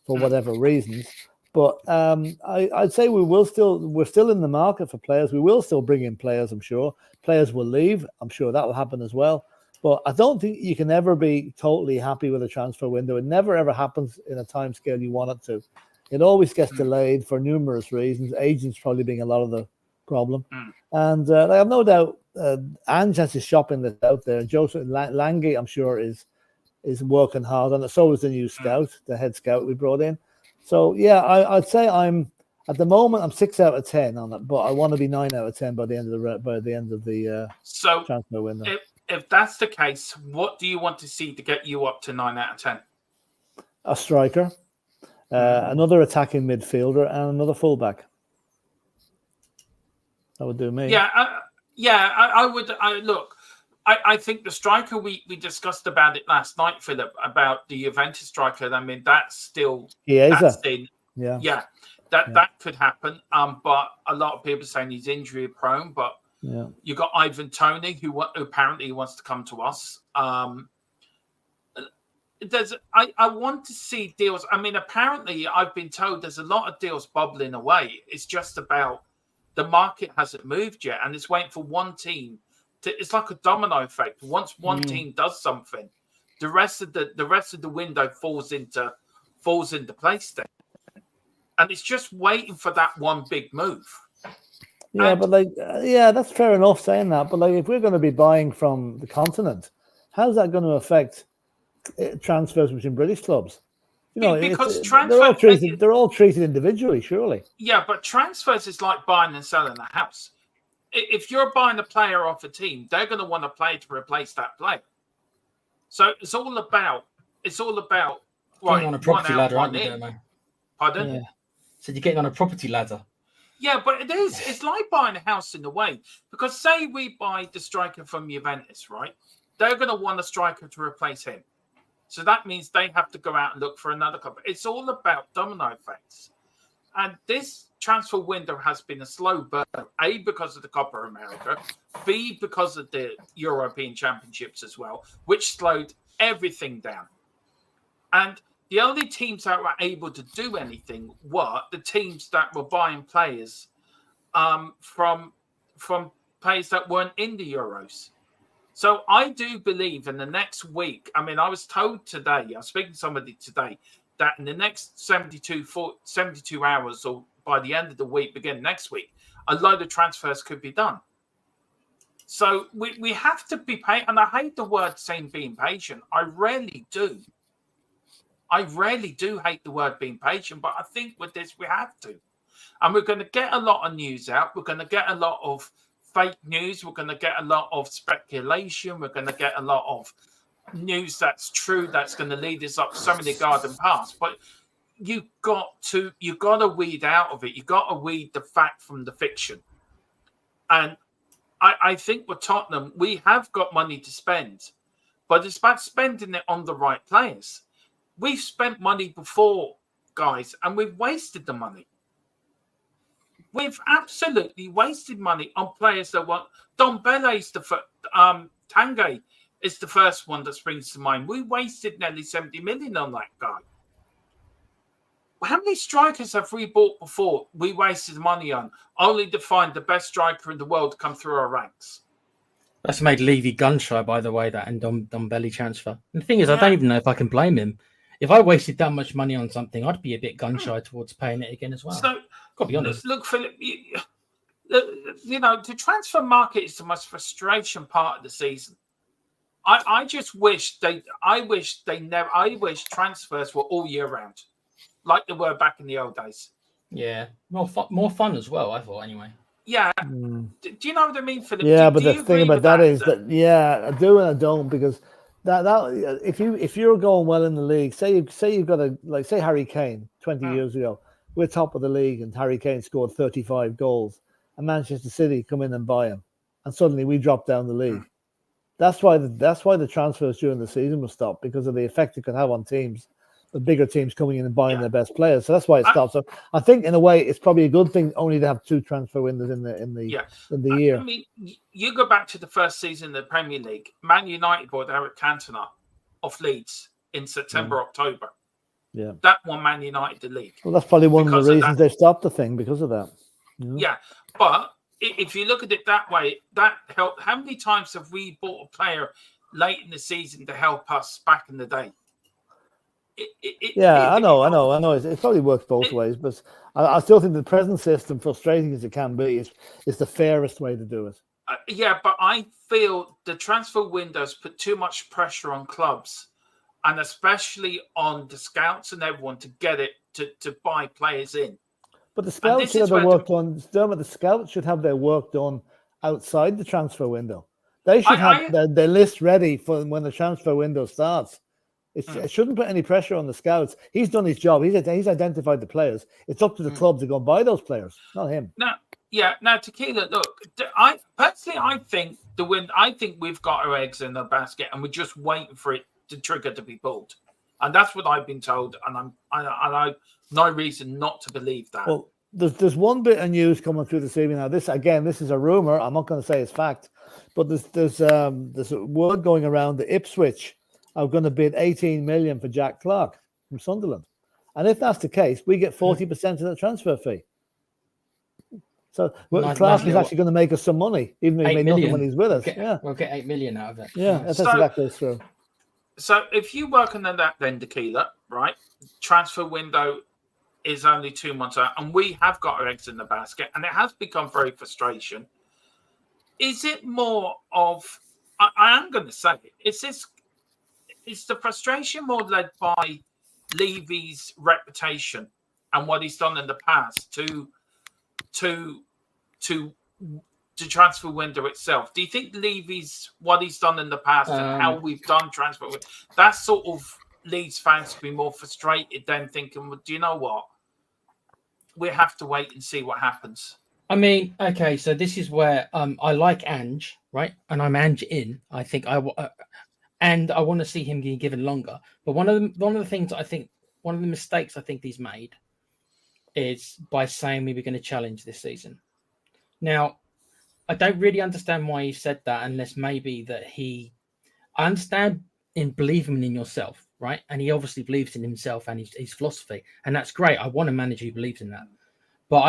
for whatever reasons. But I'd say we're still in the market for players. We will still bring in players, I'm sure. Players will leave. I'm sure that will happen as well. But I don't think you can ever be totally happy with a transfer window. It never, ever happens in a time scale you want it to. It always gets delayed for numerous reasons, agents probably being a lot of the problem. And I have no doubt Ange has his shopping list out there. Joseph Lange, I'm sure, is working hard on it. So is the new scout, the head scout we brought in. So, I'd say at the moment, I'm 6 out of 10 on it, but I want to be 9 out of 10 by the end of the transfer window. If that's the case, what do you want to see to get you up to 9 out of 10? A striker, another attacking midfielder, and another fullback. That would do me. I would. I think the striker, we discussed about it last night, Philip, about the Juventus striker. I mean, that's still that could happen. But a lot of people are saying he's injury prone. But you got Ivan Toney, who apparently wants to come to us. I want to see deals. I mean, apparently, I've been told there's a lot of deals bubbling away. It's just about the market hasn't moved yet, and it's waiting for one team. It's like a domino effect. Once one team does something, the rest of the window falls into place then, and it's just waiting for that one big move. That's fair enough saying that. But if we're going to be buying from the continent, how's that going to affect transfers between British clubs? Because they're all treated individually, surely. Yeah, but transfers is like buying and selling a house. If you're buying a player off a team, they're going to want a player to replace that player. So it's all about right, on a property ladder, aren't you, Pardon? Yeah. So you're getting on a property ladder. Yeah, but it is. It's like buying a house in a way. Because say we buy the striker from Juventus, right? They're going to want a striker to replace him. So that means they have to go out and look for another club. It's all about domino effects. And this transfer window has been a slow burn, A, because of the Copa America, B, because of the European Championships as well, which slowed everything down. And the only teams that were able to do anything were the teams that were buying players from players that weren't in the Euros. So I do believe in the next week. I mean, I was told today, I was speaking to somebody today, that in the next 72 hours or by the end of the week, begin next week, a load of transfers could be done. So we have to be patient. And I hate the word saying being patient. I rarely do. I rarely do hate the word being patient, but I think with this we have to. And we're going to get a lot of news out. We're going to get a lot of fake news. We're going to get a lot of speculation. We're going to get a lot of news that's true, that's going to lead us up so many garden paths. But you got to weed out of it. You got to weed the fact from the fiction. And I think with Tottenham, we have got money to spend, but it's about spending it on the right players. We've spent money before, guys, and we've wasted the money. We've absolutely wasted money on players that want. Dombele's Tanguy is the first one that springs to mind. We wasted nearly 70 million on that guy. How many strikers have we bought before we wasted money on, only to find the best striker in the world come through our ranks? That's made Levy gun shy, by the way, that and Dombele transfer. And the thing is, I don't even know if I can blame him. If I wasted that much money on something, I'd be a bit gun shy towards paying it again as well. So, got to be honest. Look, Philip, the transfer market is the most frustration part of the season. I wish transfers were all year round, like they were back in the old days. Yeah, more fun as well, I thought, anyway. Yeah. Do you know what I mean, Philip? Yeah, but the thing about that is that, yeah, I do and I don't, because that if you're going well in the league, say you've got say Harry Kane 20 years ago, we're top of the league and Harry Kane scored 35 goals and Manchester City come in and buy him, and suddenly we drop down the league. That's why the transfers during the season will stop, because of the effect it can have on teams, the bigger teams coming in and buying their best players. So that's why it stops. So I think in a way it's probably a good thing only to have 2 transfer windows in the year. I mean, you go back to the first season of the Premier League. Man United bought Eric Cantona off Leeds in September, October. Yeah, that won Man United the league. Well, that's probably one of the reasons they stopped the thing, because of that. Yeah, but if you look at it that way, that helped. How many times have we bought a player late in the season to help us back in the day? I know. It probably works both ways, but I still think the present system, frustrating as it can be, is the fairest way to do it. But I feel the transfer windows put too much pressure on clubs, and especially on the scouts and everyone to get it to buy players in. But the scouts should have their work done. The scouts should have their work done outside the transfer window. They should have their list ready for when the transfer window starts. It shouldn't put any pressure on the scouts. He's done his job. He's identified the players. It's up to the club to go and buy those players, not him. Now, Tequila, look, I think we've got our eggs in the basket and we're just waiting for it to trigger to be pulled. And that's what I've been told, and I've no reason not to believe that. Well, there's one bit of news coming through this evening. Now, this is a rumor. I'm not going to say it's fact, but there's a word going around that Ipswich are going to bid 18 million for Jack Clarke from Sunderland, and if that's the case, we get 40% of the transfer fee. So Clarke is actually going to make us some money, even though he made nothing when he's with us. We'll get 8 million out of it. Yeah, that's exactly true. So if you work on that, then Tequila, right? Transfer window is only 2 months out, and we have got our eggs in the basket, and it has become very frustration. Is it more of? I am going to say it. Is the frustration more led by Levy's reputation and what he's done in the past to transfer window itself? Do you think Levy's what he's done in the past and how we've done transfer window, that sort of leads fans to be more frustrated than thinking, well, do you know what? We have to wait and see what happens. I mean, okay, so this is where I like Ange, right? And I'm Ange in. I think and I want to see him given longer. But one of the things I think, one of the mistakes I think he's made is by saying we were going to challenge this season. Now, I don't really understand why he said that, unless maybe that I understand in believing in yourself. right? And he obviously believes in himself and his philosophy, and that's great. I want a manager who believes in that. But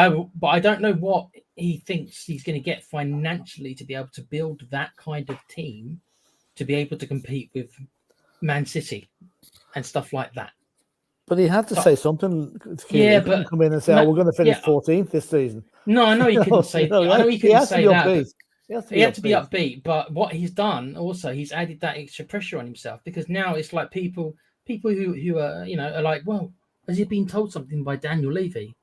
I don't know what he thinks he's going to get financially to be able to build that kind of team to be able to compete with Man City and stuff like that. But he had to say something. Yeah, he couldn't come in and say, "Oh, we're going to finish 14th this season." No, I know he couldn't say. I know he couldn't say that. He had to be upbeat. But what he's done also, he's added that extra pressure on himself, because now it's like people who are, you know, are like, well, has he been told something by Daniel Levy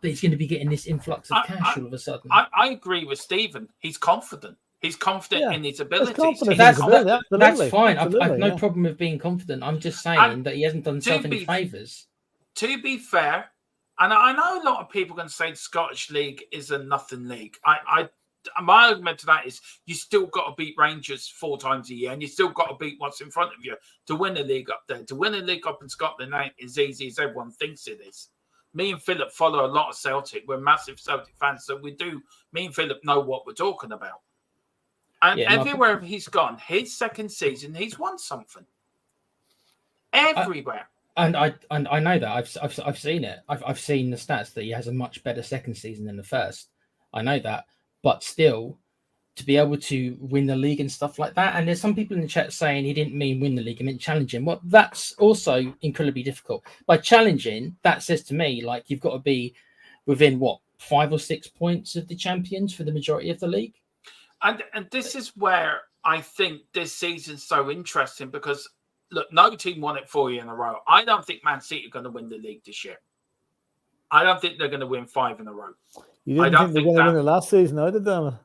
that he's going to be getting this influx of cash all of a sudden? I agree with Stephen. He's confident. He's confident in his abilities. That's fine. I've no problem with being confident. I'm just saying that he hasn't done himself any favours. To be fair, and I know a lot of people are going to say the Scottish League is a nothing league. My argument to that is you still got to beat Rangers 4 times a year, and you still got to beat what's in front of you to win a league up there. To win a league up in Scotland ain't as easy as everyone thinks it is. Me and Philip follow a lot of Celtic. We're massive Celtic fans, so me and Philip know what we're talking about. And everywhere he's gone, his second season, he's won something. Everywhere. And I know that. I've seen it. I've seen the stats that he has a much better second season than the first. I know that. But still, to be able to win the league and stuff like that. And there's some people in the chat saying he didn't mean win the league, he meant challenging. Well, that's also incredibly difficult. By challenging, that says to me, like, you've got to be within, 5 or 6 points of the champions for the majority of the league. And this is where I think this season's so interesting, because, look, no team won it 4 years in a row. I don't think Man City are going to win the league this year. I don't think they're going to win 5 in a row. You didn't think they were going to win the last season, either, damn.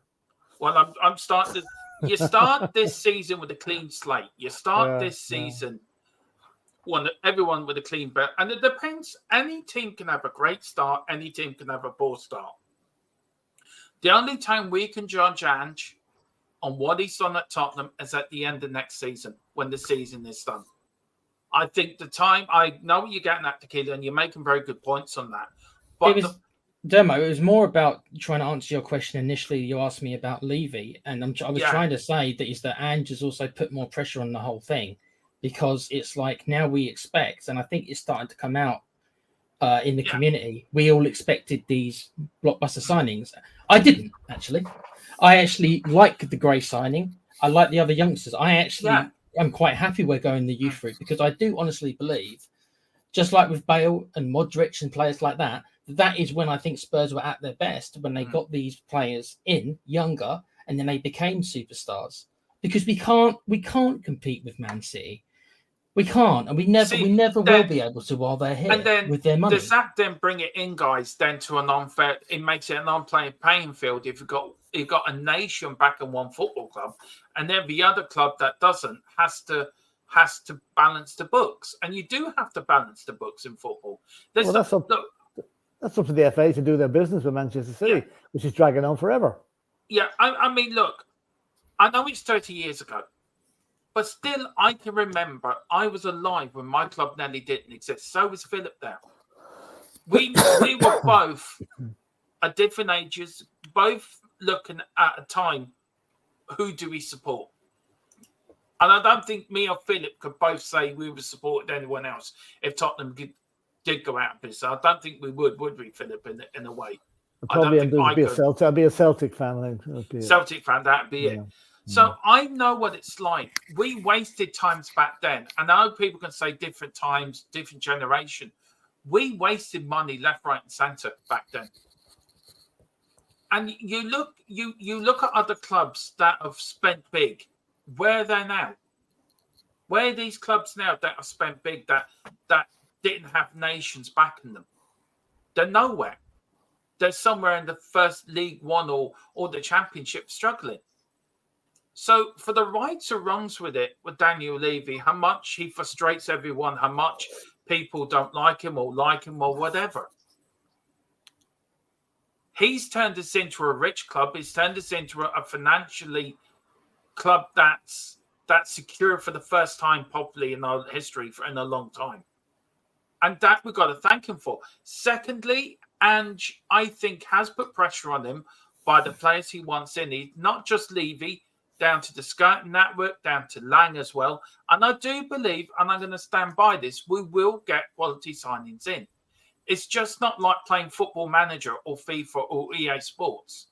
Well, I'm starting to. You start this season with a clean slate. You start this season, everyone with a clean belt, and it depends. Any team can have a great start. Any team can have a poor start. The only time we can judge Ange on what he's done at Tottenham is at the end of next season, when the season is done. I think I know what you're getting at, Tequila, and you're making very good points on that. But it was more about trying to answer your question initially. You asked me about Levy, and I was trying to say that Ange has also put more pressure on the whole thing, because it's like now we expect, and I think it's starting to come out in the community. We all expected these blockbuster signings. I didn't, actually. I actually like the Gray signing. I like the other youngsters. I'm quite happy we're going the youth route, because I do honestly believe, just like with Bale and Modric and players like that, that is when I think Spurs were at their best, when they got these players in younger and then they became superstars. Because we can't compete with Man City. We can't, and we never will be able to while they're here and then, with their money. Does that then bring it in, guys, then to an unfair? It makes it an unplaying field if you've got a nation back in one football club, and every other club that doesn't has to balance the books, and you do have to balance the books in football. That's up to the FA to do their business with Manchester City, which is dragging on forever. Yeah, I mean, look, I know it's 30 years ago, but still, I can remember I was alive when my club nearly didn't exist. So was Philip there. We were both at different ages, both looking at a time, who do we support? And I don't think me or Philip could both say we would support anyone else if Tottenham did go out of business. I don't think we would we, Philip, in a way? Probably I'd be a Celtic fan. Celtic fan, that'd be it. So I know what it's like. We wasted times back then. And I know people can say different times, different generation. We wasted money left, right, and centre back then. And you look at other clubs that have spent big. Where are they now? Where are these clubs now that have spent big that didn't have nations backing them? They're nowhere. They're somewhere in the first League One or the Championship struggling. So for the rights or wrongs with Daniel Levy, how much he frustrates everyone, how much people don't like him or whatever. He's turned us into a rich club. He's turned us into a financially club that's secure for the first time properly in our history in a long time. And that we've got to thank him for. Secondly, Ange, I think, has put pressure on him by the players he wants in. Not just Levy, down to the scouting network, down to Lang as well. And I do believe, and I'm going to stand by this, we will get quality signings in. It's just not like playing Football Manager or FIFA or EA Sports.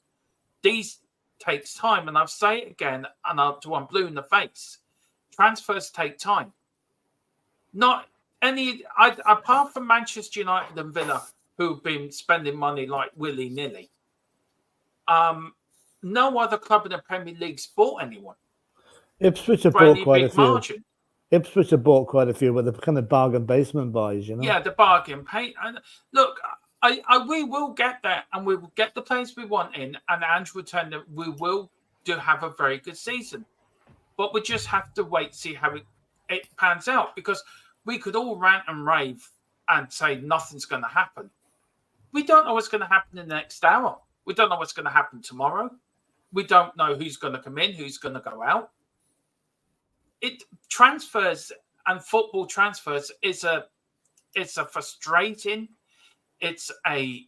These takes time, and I'll say it again, and I'm blue in the face. Transfers take time. Not any, apart from Manchester United and Villa, who've been spending money like willy-nilly. No other club in the Premier League's bought anyone. Ipswich have bought quite a few. Margin. Ipswich have bought quite a few with the kind of bargain basement buys, you know. Yeah, the bargain pay. And look, we will get there, and we will get the players we want in, and Andrew will turn that we will have a very good season. But we just have to wait, see how it pans out, because we could all rant and rave and say nothing's going to happen. We don't know what's going to happen in the next hour. We don't know what's going to happen tomorrow. We don't know who's going to come in, who's going to go out. Transfers and football transfers is a frustrating, it's a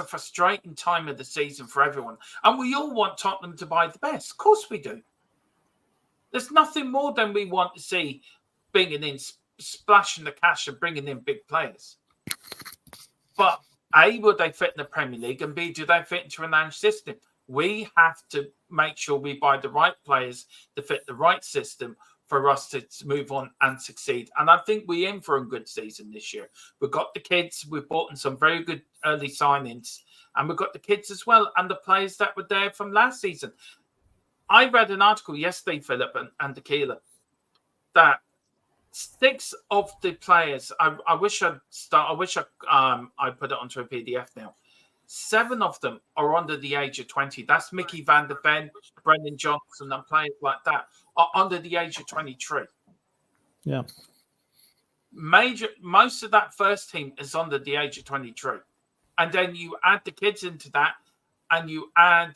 frustrating time of the season for everyone. And we all want Tottenham to buy the best. Of course we do. There's nothing more than we want to see bringing in, splashing the cash and bringing in big players. But A, will they fit in the Premier League? And B, do they fit into an Ange system? We have to make sure we buy the right players to fit the right system for us to move on and succeed. And I think we're in for a good season this year. We've got the kids. We've bought in some very good early signings. And we've got the kids as well and the players that were there from last season. I read an article yesterday, Philip and Tequila, that 6 of the players, I wish I put it onto a PDF now. 7 of them are under the age of 20. That's Mickey van der Ven, Brendan Johnson, and players like that are under the age of 23. Yeah. Most of that first team is under the age of 23. And then you add the kids into that, and you add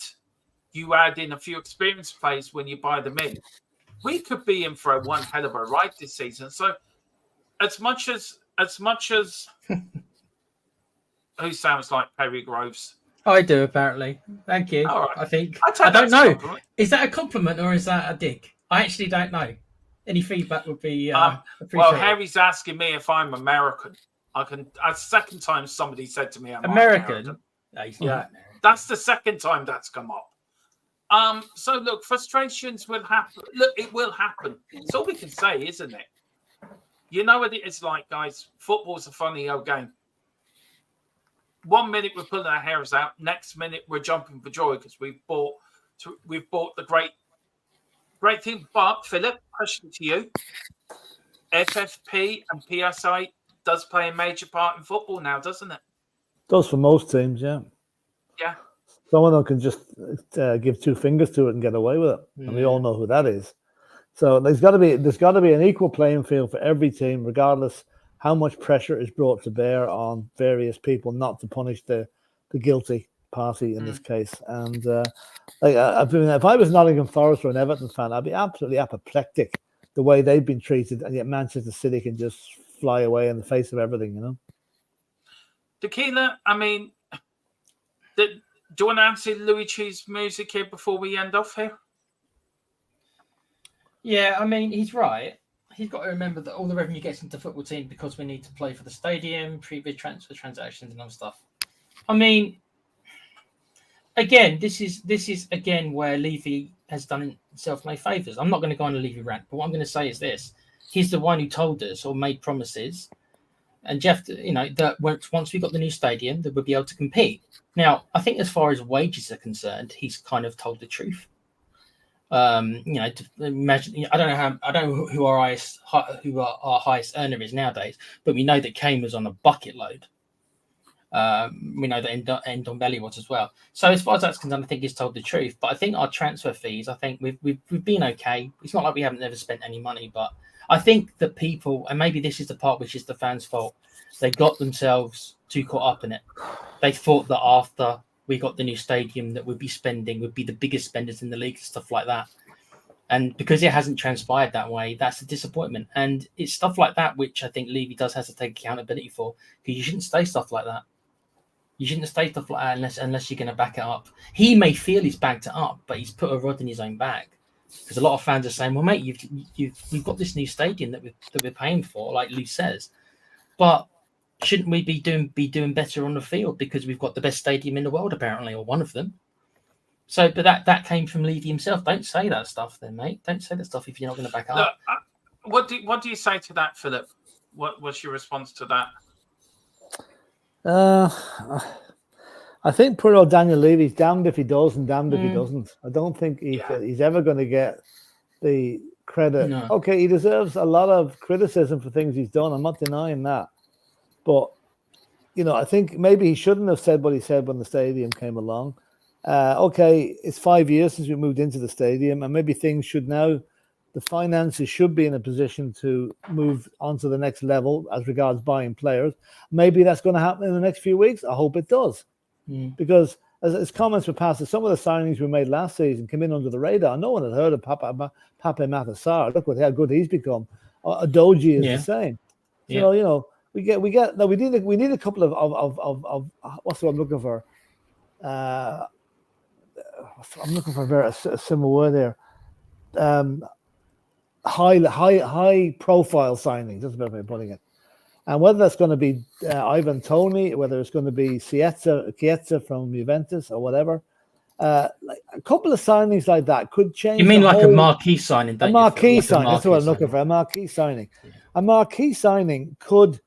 in a few experienced players when you buy them in. We could be in for one hell of a ride this season. So as much as who sounds like Perry Groves? I do, apparently. Thank you. All right. I think. I don't know. Is that a compliment or is that a dig? I actually don't know. Any feedback would be appreciated. Well, Harry's asking me if I'm American. Second time somebody said to me I'm American. Yeah. That's the second time that's come up. So look, frustrations will happen. Look, it will happen. It's all we can say, isn't it? You know what it's like, guys. Football's a funny old game. 1 minute we're pulling our hairs out. Next minute we're jumping for joy because we've bought the great thing. But Philip, question to you: FFP and PSI does play a major part in football now, doesn't it? Does for most teams, yeah. Yeah. Some of them can just give 2 fingers to it and get away with it, and we all know who that is. So there's got to be an equal playing field for every team, regardless how much pressure is brought to bear on various people not to punish the guilty party in this case. And if I was Nottingham Forest or an Everton fan, I'd be absolutely apoplectic the way they've been treated, and yet Manchester City can just fly away in the face of everything, you know. Tequila, I mean, do you want to answer Luigi's music here before we end off here? Yeah, I mean, he's right. He's got to remember that all the revenue gets into the football team because we need to play for the stadium, previous transfer transactions and other stuff. I mean, again, this is again where Levy has done himself no favours. I'm not going to go on a Levy rant, but what I'm going to say is this. He's the one who told us or made promises. And Jeff, you know, that once we got the new stadium, that we'd be able to compete. Now, I think as far as wages are concerned, he's kind of told the truth. You know, to imagine, I don't know who our highest earner is nowadays, but we know that Kane was on a bucket load. We know that Ndombele was as well. So as far as that's concerned, I think he's told the truth. But I think our transfer fees, I think we've been okay. It's not like we haven't never spent any money, but I think that people, and maybe this is the part which is the fans' fault, they got themselves too caught up in it. They thought that after we got the new stadium that we'd be the biggest spenders in the league and stuff like that. And because it hasn't transpired that way, that's a disappointment. And it's stuff like that which I think Levy has to take accountability for, because you shouldn't say stuff like that. You shouldn't have stayed stuff like that unless you're going to back it up. He may feel he's backed it up, but he's put a rod in his own back. Because a lot of fans are saying, "Well, mate, we've got this new stadium that we're paying for," like Lou says, but shouldn't we be doing better on the field because we've got the best stadium in the world apparently, or one of them? So, but that came from Levy himself. Don't say that stuff, then, mate. Don't say that stuff if you're not going to back up. What do you say to that, Philip? What's your response to that? I think poor old Daniel Levy's damned if he does and damned if he doesn't. I don't think he's ever going to get the credit. No. Okay, he deserves a lot of criticism for things he's done. I'm not denying that. But, I think maybe he shouldn't have said what he said when the stadium came along. Okay, it's 5 years since we moved into the stadium, and maybe things should now, the finances should be in a position to move on to the next level as regards buying players. Maybe that's going to happen in the next few weeks. I hope it does. Because as comments were passed, some of the signings we made last season came in under the radar. No one had heard of Pape Matar. Look how good he's become. Adoji is the same. So, we need a couple of what's what I'm looking for. I'm looking for a similar word there. High profile signings. That's a better way of putting it. And whether that's going to be Ivan Toney, whether it's going to be Chiesa from Juventus or whatever, like a couple of signings like that could change. You mean like a marquee signing? A marquee signing. That's what I'm looking for. A marquee signing. Yeah. A marquee signing could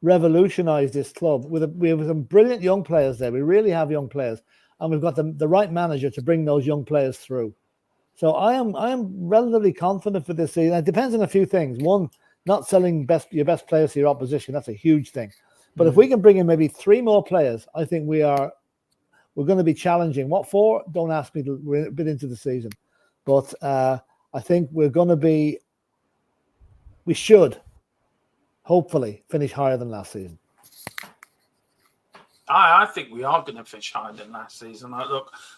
revolutionize this club. We have some brilliant young players there. We really have young players, and we've got the right manager to bring those young players through. So I am relatively confident for this season. It depends on a few things. One, not selling your best players to your opposition. That's a huge thing. But if we can bring in maybe 3 more players, I think we're going to be challenging. What for? Don't ask me. We're a bit into the season. But I think we should hopefully finish higher than last season. I think we are going to finish higher than last season.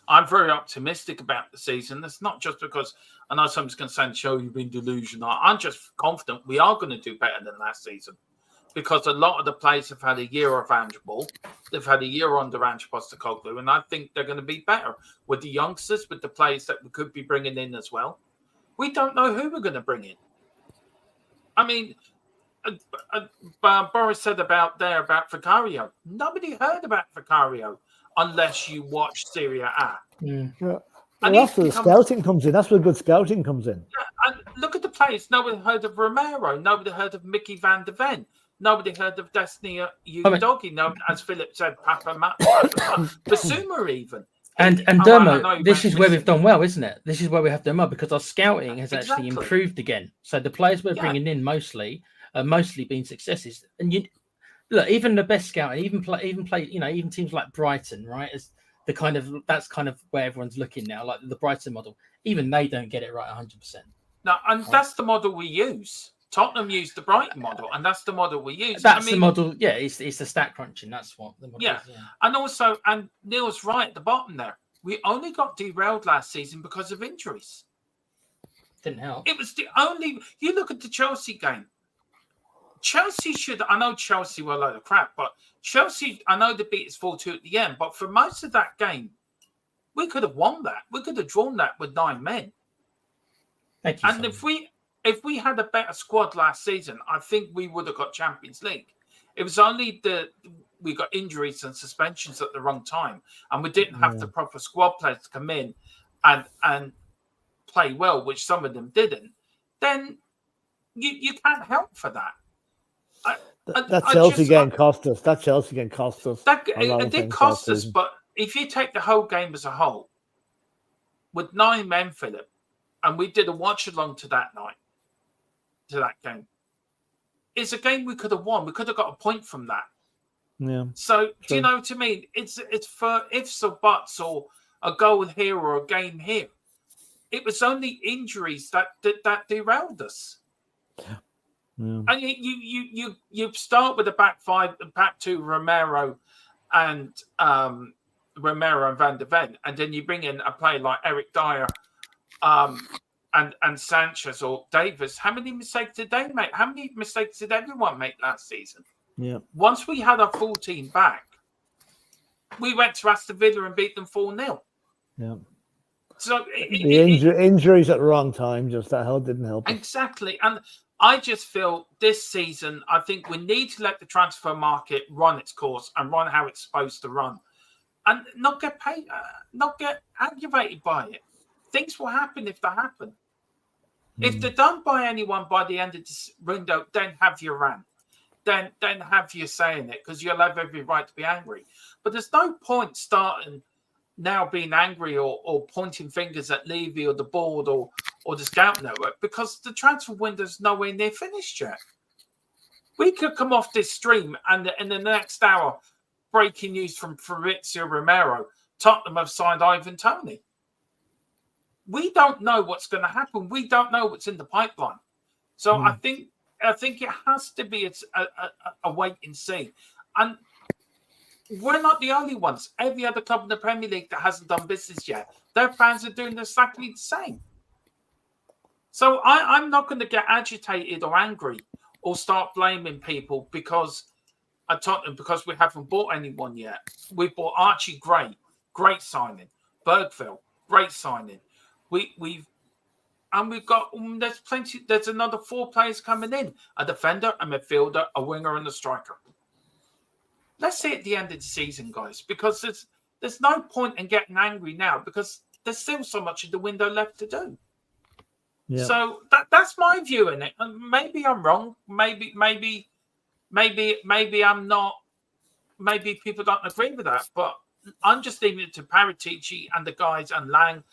I'm very optimistic about the season. That's not just because I know someone's going to say, "Show you've been delusional." I'm just confident we are going to do better than last season because a lot of the players have had a year of handball. They've had a year under Ange Postecoglou, and I think they're going to be better with the youngsters, with the players that we could be bringing in as well. We don't know who we're going to bring in. I mean, Boris said about Vicario. Nobody heard about Vicario unless you watch Serie A. Yeah. And that's where the scouting comes in. That's where good scouting comes in. Yeah, and look at the players. Nobody heard of Romero. Nobody heard of Mickey van der Ven. Nobody heard of Destiny Udogie. No, as Philip said, Basuma even. And Dermo, this is where we've done well, isn't it? This is where we have done well because our scouting has actually improved again. So the players we're bringing in mostly been successes. And look, even the best scouting, even teams like Brighton, right? That's kind of where everyone's looking now, like the Brighton model. Even they don't get it right 100%. No, and that's the model we use. Tottenham used the Brighton model, and that's the model we use. The model. Yeah, it's the stat crunching. That's what the model is. Yeah, and also, and Neil's right at the bottom there. We only got derailed last season because of injuries. Didn't help. It was the only. You look at the Chelsea game. Chelsea should. I know Chelsea were a load of crap, but Chelsea. I know they beat us 4-2 at the end, but for most of that game, we could have won that. We could have drawn that with 9 men. Thank you. And if we had a better squad last season, I think we would have got Champions League. It was only we got injuries and suspensions at the wrong time, and we didn't have the proper squad players to come in and play well, which some of them didn't. Then you can't help for that. That Chelsea game cost us. That Chelsea game cost us. It did cost us, but if you take the whole game as a whole, with 9 men, Philip, and we did a watch along to that game, it's a game we could have won. We could have got a point from that. Yeah. So do you know what I mean? It's for ifs or buts or a goal here or a game here. It was only injuries that derailed us. Yeah. Yeah. And you start with a back 5, back 2, Romero and Van der Ven, and then you bring in a player like Eric Dyer, and Sanchez or Davis. How many mistakes did they make? How many mistakes did everyone make last season? Yeah. Once we had our full team back, We went to Aston Villa and beat them 4-0. Yeah. So injuries at the wrong time, just that didn't help. Exactly. And I just feel this season, I think we need to let the transfer market run its course and run how it's supposed to run, and not get paid, not get aggravated by it. Things will happen if they happen. If they don't buy anyone by the end of this window, then have your rant. Then have you saying it, because you'll have every right to be angry. But there's no point starting now being angry or pointing fingers at Levy or the board or the scout network, because the transfer window's nowhere near finished yet. We could come off this stream and in the next hour, breaking news from Fabrizio Romero, Tottenham have signed Ivan Toney. We don't know what's going to happen. We don't know what's in the pipeline. So I think it has to be a wait and see. And we're not the only ones. Every other club in the Premier League that hasn't done business yet, their fans are doing exactly the same. So I'm not going to get agitated or angry or start blaming people because at Tottenham, because we haven't bought anyone yet. We bought Archie, great signing. Bergville, great signing. We've got there's another 4 players coming in: a defender, a midfielder, a winger, and a striker. Let's see at the end of the season, guys, because there's no point in getting angry now because there's still so much of the window left to do. Yeah. So that's my view in it. And maybe I'm wrong. Maybe I'm not. Maybe people don't agree with that. But I'm just leaving it to Paratici and the guys and Lang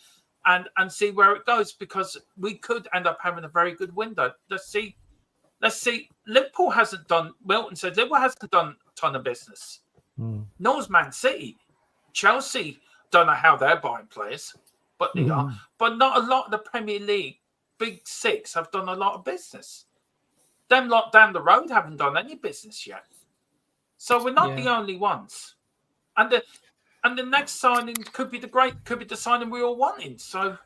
and see where it goes, because we could end up having a very good window. Let's see. Liverpool hasn't done. Milton said Liverpool hasn't done a ton of business. Nor's Man City, Chelsea. Don't know how they're buying players, but they are. But not a lot of the Premier League Big Six have done a lot of business. Them lot down the road haven't done any business yet. So we're not the only ones. And the next signing could be the signing we all wanted. So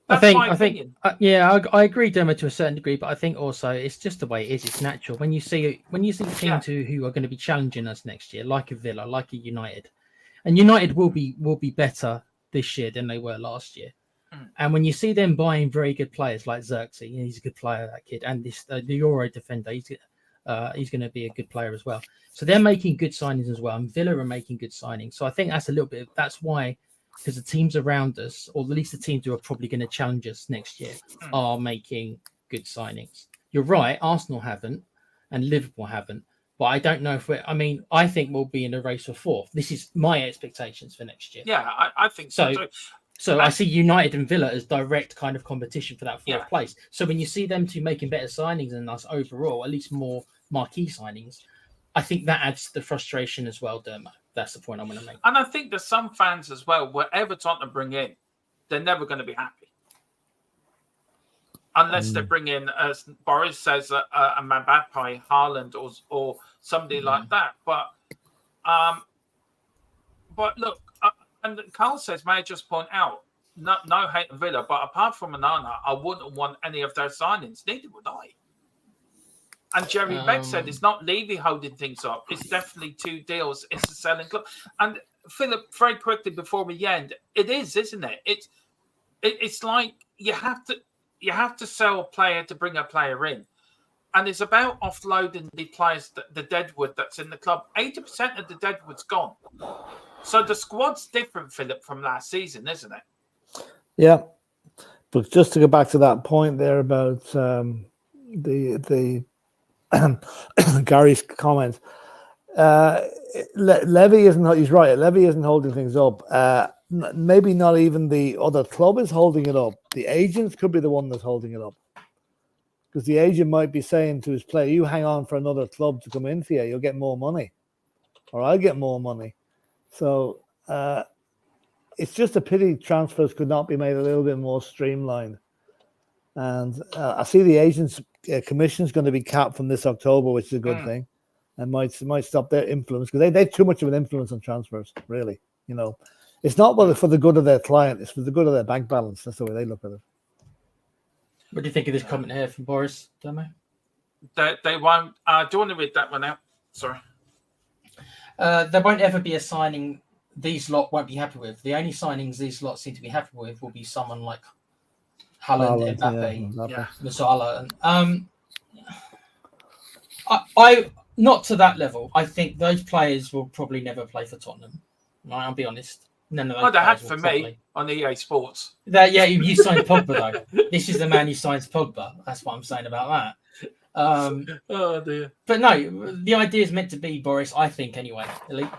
that's my opinion. I agree, Dermot, to a certain degree, but I think also it's just the way it is. It's natural when you see teams who are going to be challenging us next year, like a Villa, like a United, and United will be better this year than they were last year. And when you see them buying very good players like Xerxes, he's a good player, that kid, and this the Euro defender, he's going to be a good player as well. So they're making good signings as well, and Villa are making good signings. So I think that's why, because the teams around us, or at least the teams who are probably going to challenge us next year, are making good signings. You're right, Arsenal haven't, and Liverpool haven't. But I don't know if I think we'll be in a race for 4th. This is my expectations for next year. Yeah, I think so too. So I see United and Villa as direct kind of competition for that 4th place. So when you see them two making better signings than us overall, at least more marquee signings, I think that adds to the frustration as well, Dermo. That's the point I'm going to make. And I think there's some fans as well, whatever Tottenham bring in, they're never going to be happy. Unless they bring in, as Boris says, a Mbappe, Haaland, or somebody like that. But look, and Carl says, may I just point out, no hate on Villa, but apart from Onana, I wouldn't want any of their signings. Neither would I. And Jerry Beck said it's not Levy holding things up. It's definitely 2 deals. It's a selling club. And Philip, very quickly before we end, it is, isn't it? It's like you have to sell a player to bring a player in. And it's about offloading the players, the deadwood that's in the club. 80% of the deadwood's gone. So the squad's different, Philip, from last season, isn't it? Yeah. But just to go back to that point there about the Gary's comment, Levy isn't. He's right. Levy isn't holding things up. Maybe not even the other club is holding it up. The agents could be the one that's holding it up, because the agent might be saying to his player, "You hang on for another club to come in for you. You'll get more money, or I'll get more money." So it's just a pity transfers could not be made a little bit more streamlined. And I see the agents' commission is going to be capped from this October, which is a good thing, and might stop their influence, because they have too much of an influence on transfers. Really, it's not for the good of their client; it's for the good of their bank balance. That's the way they look at it. What do you think of this comment here from Boris, Demo? They won't. Do you want to read that one out? Sorry. There won't ever be a signing these lot won't be happy with. The only signings these lot seem to be happy with will be someone like Haaland, Mbappe, Musiala. And I not to that level. I think those players will probably never play for Tottenham. Right, I'll be honest. None of those. They had for me on EA Sports. You signed Pogba though. This is the man who signs Pogba. That's what I'm saying about that. Oh dear. But no, the idea is meant to be, Boris, I think anyway,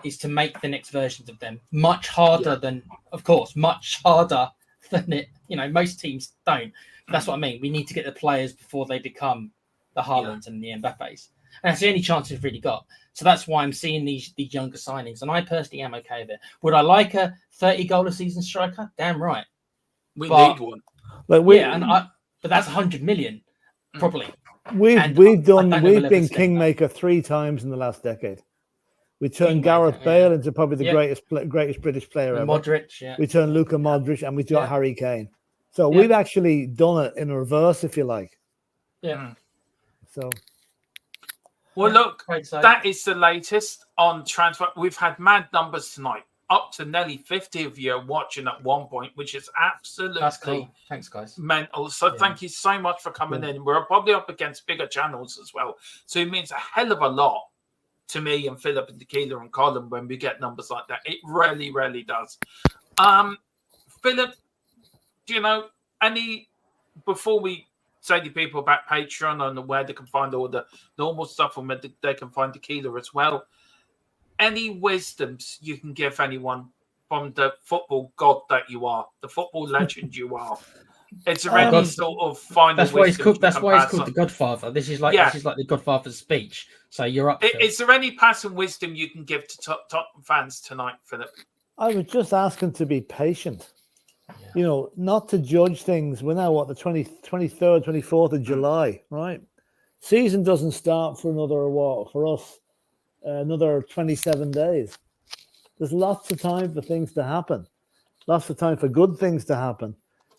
is to make the next versions of them much harder than, of course, much harder than it. Most teams don't. That's what I mean. We need to get the players before they become the Haalands and the Mbappes. And that's the only chance we've really got. So that's why I'm seeing these younger signings. And I personally am okay with it. Would I like a 30-goal a season striker? Damn right. We need one. But that's 100 million, probably. We've been kingmaker 3 times in the last decade. We turned Gareth Bale into probably the greatest British player ever. Modric, We turned Luka Modric, and we got Harry Kane. So we've actually done it in reverse, if you like. Yeah. So. Well, look, that is the latest on transfer. We've had mad numbers tonight, up to nearly 50 of you watching at one point, which is absolutely cool. Thanks, guys. Mental. So thank you so much for coming in. We're probably up against bigger channels as well. So it means a hell of a lot to me and Philip and Tequila and Colin when we get numbers like that. It really, really does. Philip, do you know before we say to people about Patreon and where they can find all the normal stuff and where they can find Tequila as well, any wisdoms you can give anyone from the football god that you are, the football legend you are? Is there any sort of final That's why it's called the Godfather. This is like the Godfather's speech. So you're up. Is there any passing wisdom you can give to Tottenham fans tonight, Philip? I was just asking to be patient. Not to judge things. We're now the 23rd, 24th of July, right? Season doesn't start for another 27 days. There's lots of time for things to happen, lots of time for good things to happen,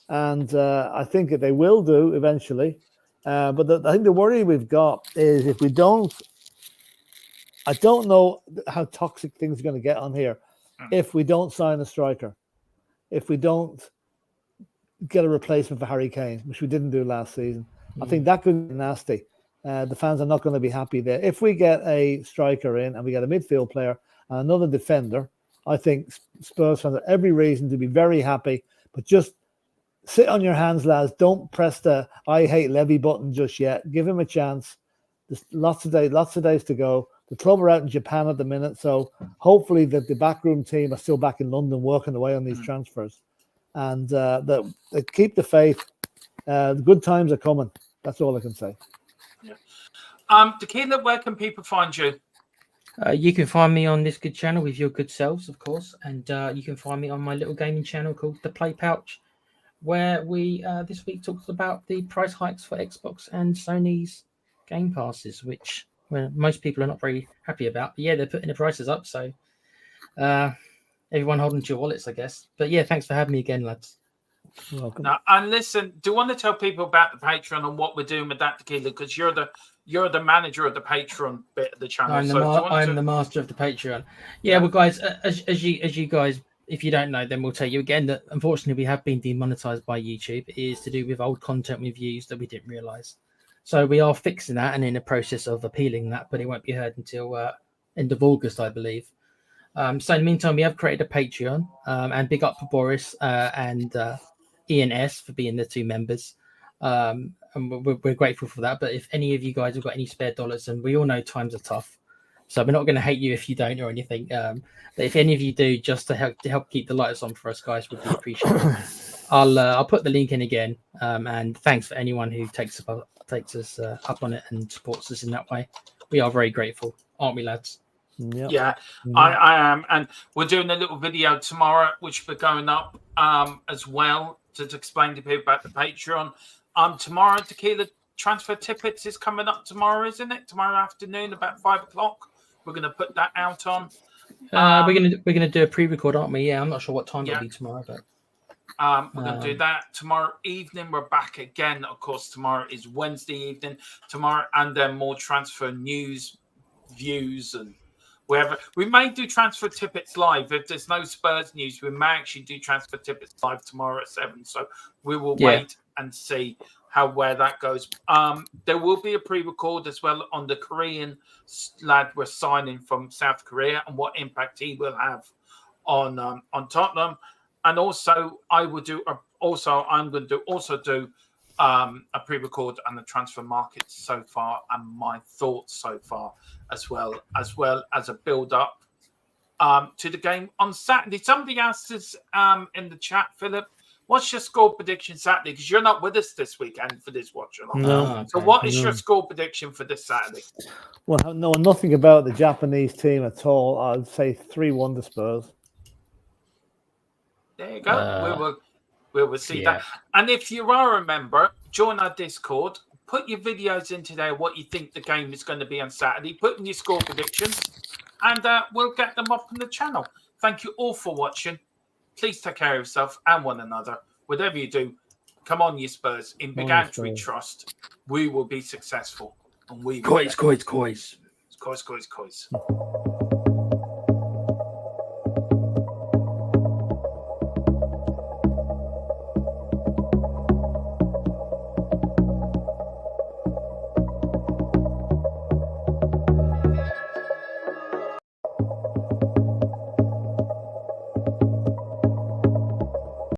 and I think that they will do eventually. But I think the worry we've got is if we don't. I don't know how toxic things are going to get on here if we don't sign a striker, if we don't get a replacement for Harry Kane, which we didn't do last season. I think that could be nasty. The fans are not going to be happy there. If we get a striker in and we get a midfield player and another defender, I think Spurs fans have every reason to be very happy. But just sit on your hands, lads. Don't press the I hate Levy button just yet. Give him a chance. There's lots of days to go. The club are out in Japan at the minute, so hopefully the backroom team are still back in London working away on these transfers. And they keep the faith. The good times are coming. That's all I can say. Tequila, where can people find you? You can find me on this good channel with your good selves, of course. And you can find me on my little gaming channel called The Play Pouch, where we this week talked about the price hikes for Xbox and Sony's Game Passes, which most people are not very happy about. But yeah, they're putting the prices up. So everyone holding to your wallets, I guess. But yeah, thanks for having me again, lads. You're welcome. Now, and listen, do you want to tell people about the Patreon and what we're doing with that, Tequila? Because you're the manager of the Patreon bit of the channel. I'm the master of the Patreon. Yeah, well, guys, as you guys, if you don't know, then we'll tell you again that unfortunately we have been demonetized by YouTube. It is to do with old content we've used that we didn't realize. So we are fixing that and in the process of appealing that, but it won't be heard until end of August, I believe. So in the meantime, we have created a Patreon, and big up for Boris and Ian S for being the 2 members. And we're grateful for that. But if any of you guys have got any spare dollars, and we all know times are tough, so we're not going to hate you if you don't or anything. But if any of you do, just to help keep the lights on for us, guys, would be appreciated. I'll put the link in again. And thanks for anyone who takes us up on it and supports us in that way. We are very grateful, aren't we, lads? Yep. Yeah, I am. And we're doing a little video tomorrow, which we're going up as well to explain to people about the Patreon. Tomorrow, Tequila Transfer Tippets is coming up tomorrow, isn't it? Tomorrow afternoon, about 5 o'clock. We're going to put that out on. We're gonna do a pre-record, aren't we? Yeah, I'm not sure what time it'll be tomorrow, but we're going to do that tomorrow evening. We're back again. Of course, tomorrow is Wednesday evening. Tomorrow, and then more transfer news, views, and We may do transfer tippets live. If there's no Spurs news, we may actually do transfer tippets live tomorrow at 7. So we will wait and see where that goes. There will be a pre-record as well on the Korean lad we're signing from South Korea and what impact he will have on Tottenham. And also, I'm going to do a pre-record on the transfer market so far and my thoughts so far, as well as a build-up to the game on Saturday. Somebody asked us in the chat, Philip, what's your score prediction Saturday? Because you're not with us this weekend for this watch. No. So what is your score prediction for this Saturday? Well, no, nothing about the Japanese team at all. I'd say 3-1 to Spurs. There you go. We will see that. And if you are a member, join our Discord. Put your videos in today, what you think the game is going to be on Saturday. Put in your score predictions, and we'll get them up on the channel. Thank you all for watching. Please take care of yourself and one another. Whatever you do, come on, you Spurs. In Big Ant we trust. We will be successful. And we will. Coys. Coys.